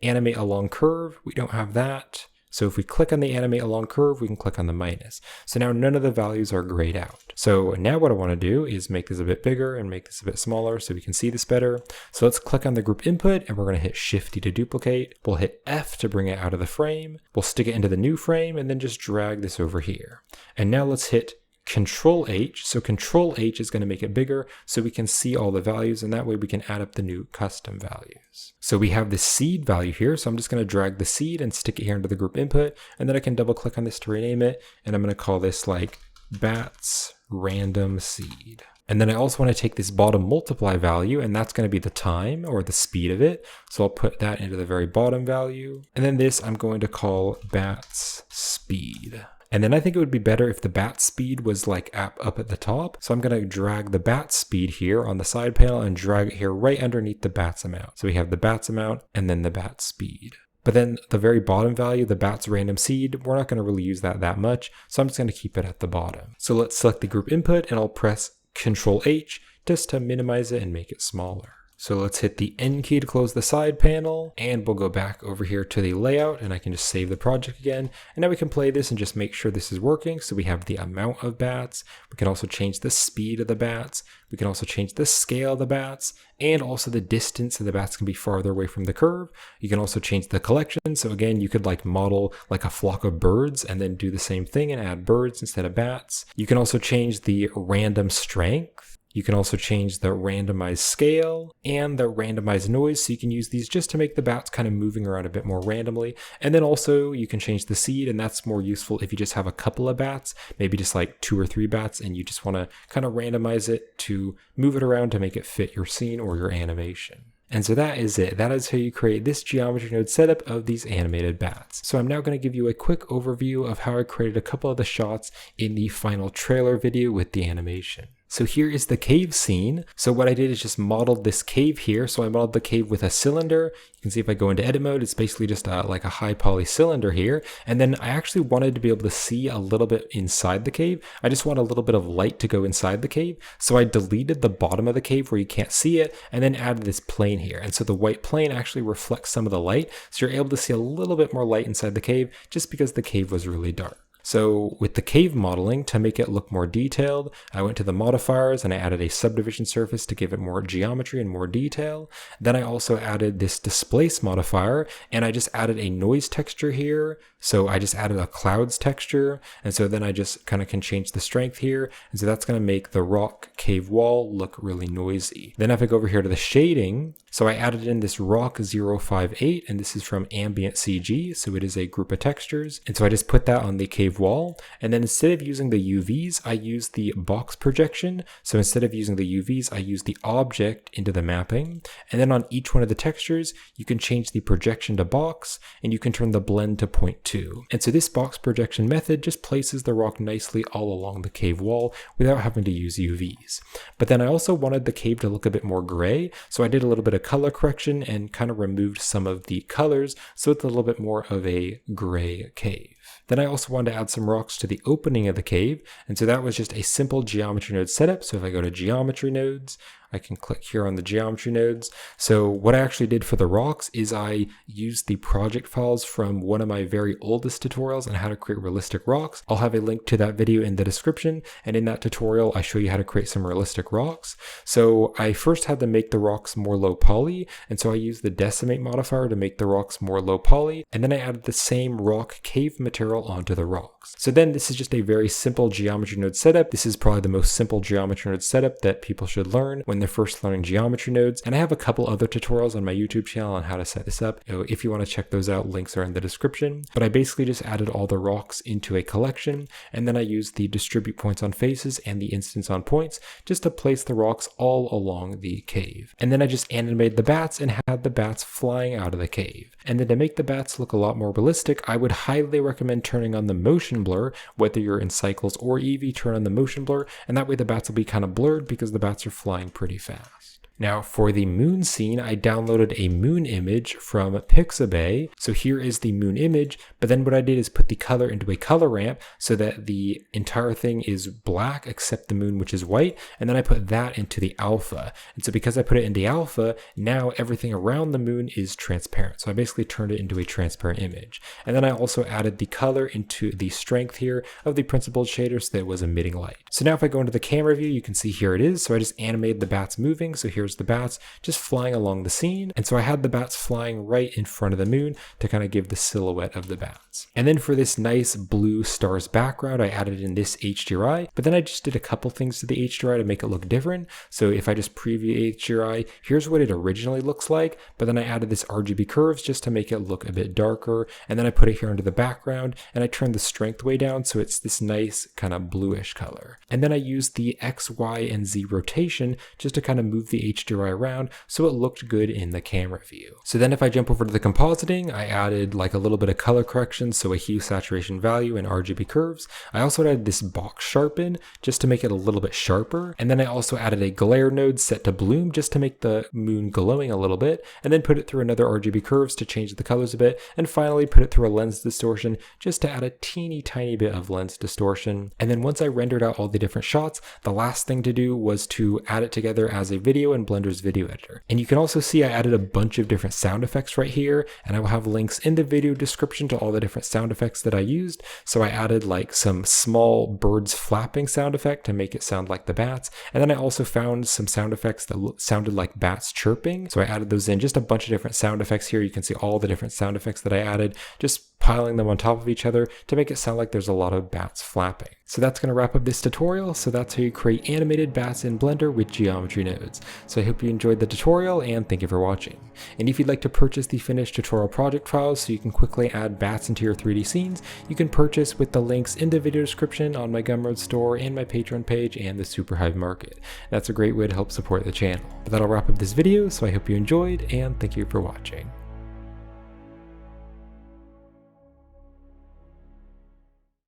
S1: animate along curve, we don't have that. So if we click on the animate along curve, we can click on the minus. So now none of the values are grayed out. So now what I want to do is make this a bit bigger and make this a bit smaller so we can see this better. So let's click on the group input and we're going to hit Shift D to duplicate. We'll hit F to bring it out of the frame. We'll stick it into the new frame and then just drag this over here. And now let's hit Control H. So Control H is going to make it bigger so we can see all the values, and that way we can add up the new custom values. So we have the seed value here. So I'm just going to drag the seed and stick it here into the group input, and then I can double click on this to rename it. And I'm going to call this like bats random seed. And then I also want to take this bottom multiply value, and that's going to be the time or the speed of it. So I'll put that into the very bottom value. And then this I'm going to call bats speed. And then I think it would be better if the bat speed was like up at the top. So I'm going to drag the bat speed here on the side panel and drag it here right underneath the bats amount. So we have the bats amount and then the bat speed. But then the very bottom value, the bats random seed, we're not going to really use that much. So I'm just going to keep it at the bottom. So let's select the group input and I'll press Control H just to minimize it and make it smaller. So let's hit the N key to close the side panel, and we'll go back over here to the layout and I can just save the project again. And now we can play this and just make sure this is working. So we have the amount of bats. We can also change the speed of the bats. We can also change the scale of the bats and also the distance so the bats can be farther away from the curve. You can also change the collection. So again, you could like model like a flock of birds and then do the same thing and add birds instead of bats. You can also change the random strength. You can also change the randomized scale and the randomized noise. So you can use these just to make the bats kind of moving around a bit more randomly. And then also you can change the seed, and that's more useful if you just have a couple of bats, maybe just like 2 or 3 bats, and you just want to kind of randomize it to move it around to make it fit your scene or your animation. And so that is it. That is how you create this geometry node setup of these animated bats. So I'm now going to give you a quick overview of how I created a couple of the shots in the final trailer video with the animation. So here is the cave scene. So what I did is just modeled this cave here. So I modeled the cave with a cylinder. You can see if I go into edit mode, it's basically just like a high poly cylinder here. And then I actually wanted to be able to see a little bit inside the cave. I just want a little bit of light to go inside the cave. So I deleted the bottom of the cave where you can't see it and then added this plane here. And so the white plane actually reflects some of the light. So you're able to see a little bit more light inside the cave just because the cave was really dark. So with the cave modeling, to make it look more detailed, I went to the modifiers and I added a subdivision surface to give it more geometry and more detail. Then I also added this displace modifier and I just added a noise texture here. So I just added a clouds texture. And so then I just kind of can change the strength here. And so that's going to make the rock cave wall look really noisy. Then if I go over here to the shading, so I added in this rock 058, and this is from Ambient CG. So it is a group of textures. And so I just put that on the cave wall. And then instead of using the UVs, I used the box projection. So instead of using the UVs, I used the object into the mapping. And then on each one of the textures, you can change the projection to box, and you can turn the blend to 0.2. And so this box projection method just places the rock nicely all along the cave wall without having to use UVs. But then I also wanted the cave to look a bit more gray. So I did a little bit of color correction and kind of removed some of the colors. So it's a little bit more of a gray cave. Then I also wanted to add some rocks to the opening of the cave. And so that was just a simple geometry node setup. So if I go to geometry nodes, I can click here on the geometry nodes. So what I actually did for the rocks is I used the project files from one of my very oldest tutorials on how to create realistic rocks. I'll have a link to that video in the description. And in that tutorial, I show you how to create some realistic rocks. So I first had to make the rocks more low poly. And so I used the decimate modifier to make the rocks more low poly. And then I added the same rock cave material onto the rocks. So then this is just a very simple geometry node setup. This is probably the most simple geometry node setup that people should learn when when they're first learning geometry nodes. And I have a couple other tutorials on my YouTube channel on how to set this up. So if you want to check those out, links are in the description. But I basically just added all the rocks into a collection, and then I used the distribute points on faces and the instance on points just to place the rocks all along the cave. And then I just animated the bats and had the bats flying out of the cave. And then to make the bats look a lot more realistic, I would highly recommend turning on the motion blur. Whether you're in Cycles or Eevee, turn on the motion blur, and that way the bats will be kind of blurred because the bats are flying pretty fast. Now for the moon scene, I downloaded a moon image from Pixabay. So here is the moon image, but then what I did is put the color into a color ramp so that the entire thing is black except the moon, which is white. And then I put that into the alpha. And so because I put it into alpha, now everything around the moon is transparent. So I basically turned it into a transparent image. And then I also added the color into the strength here of the principled shader so that it was emitting light. So now if I go into the camera view, you can see here it is. So I just animated the bats moving. So here's the bats just flying along the scene. And so I had the bats flying right in front of the moon to kind of give the silhouette of the bats. And then for this nice blue stars background, I added in this HDRI, but then I just did a couple things to the HDRI to make it look different. So if I just preview HDRI, here's what it originally looks like, but then I added this RGB curves just to make it look a bit darker. And then I put it here under the background and I turned the strength way down so it's this nice kind of bluish color. And then I used the X, Y, and Z rotation just to kind of move the HDRI around so it looked good in the camera view. So then if I jump over to the compositing, I added like a little bit of color correction, so a hue, saturation, value, and RGB curves. I also added this box sharpen just to make it a little bit sharper. And then I also added a glare node set to bloom just to make the moon glowing a little bit, and then put it through another RGB curves to change the colors a bit, and finally put it through a lens distortion just to add a teeny tiny bit of lens distortion. And then once I rendered out all the different shots, the last thing to do was to add it together as a video in Blender's video editor. And you can also see I added a bunch of different sound effects right here, and I will have links in the video description to all the different sound effects that I used. So I added like some small birds flapping sound effect to make it sound like the bats, and then I also found some sound effects that sounded like bats chirping, so I added those in. Just a bunch of different sound effects here. You can see all the different sound effects that I added, just piling them on top of each other to make it sound like there's a lot of bats flapping. So that's going to wrap up this tutorial. So that's how you create animated bats in Blender with geometry nodes. So I hope you enjoyed the tutorial and thank you for watching. And if you'd like to purchase the finished tutorial project files so you can quickly add bats into your 3D scenes, you can purchase with the links in the video description on my Gumroad store and my Patreon page and the Superhive Market. That's a great way to help support the channel. But that'll wrap up this video, so I hope you enjoyed and thank you for watching.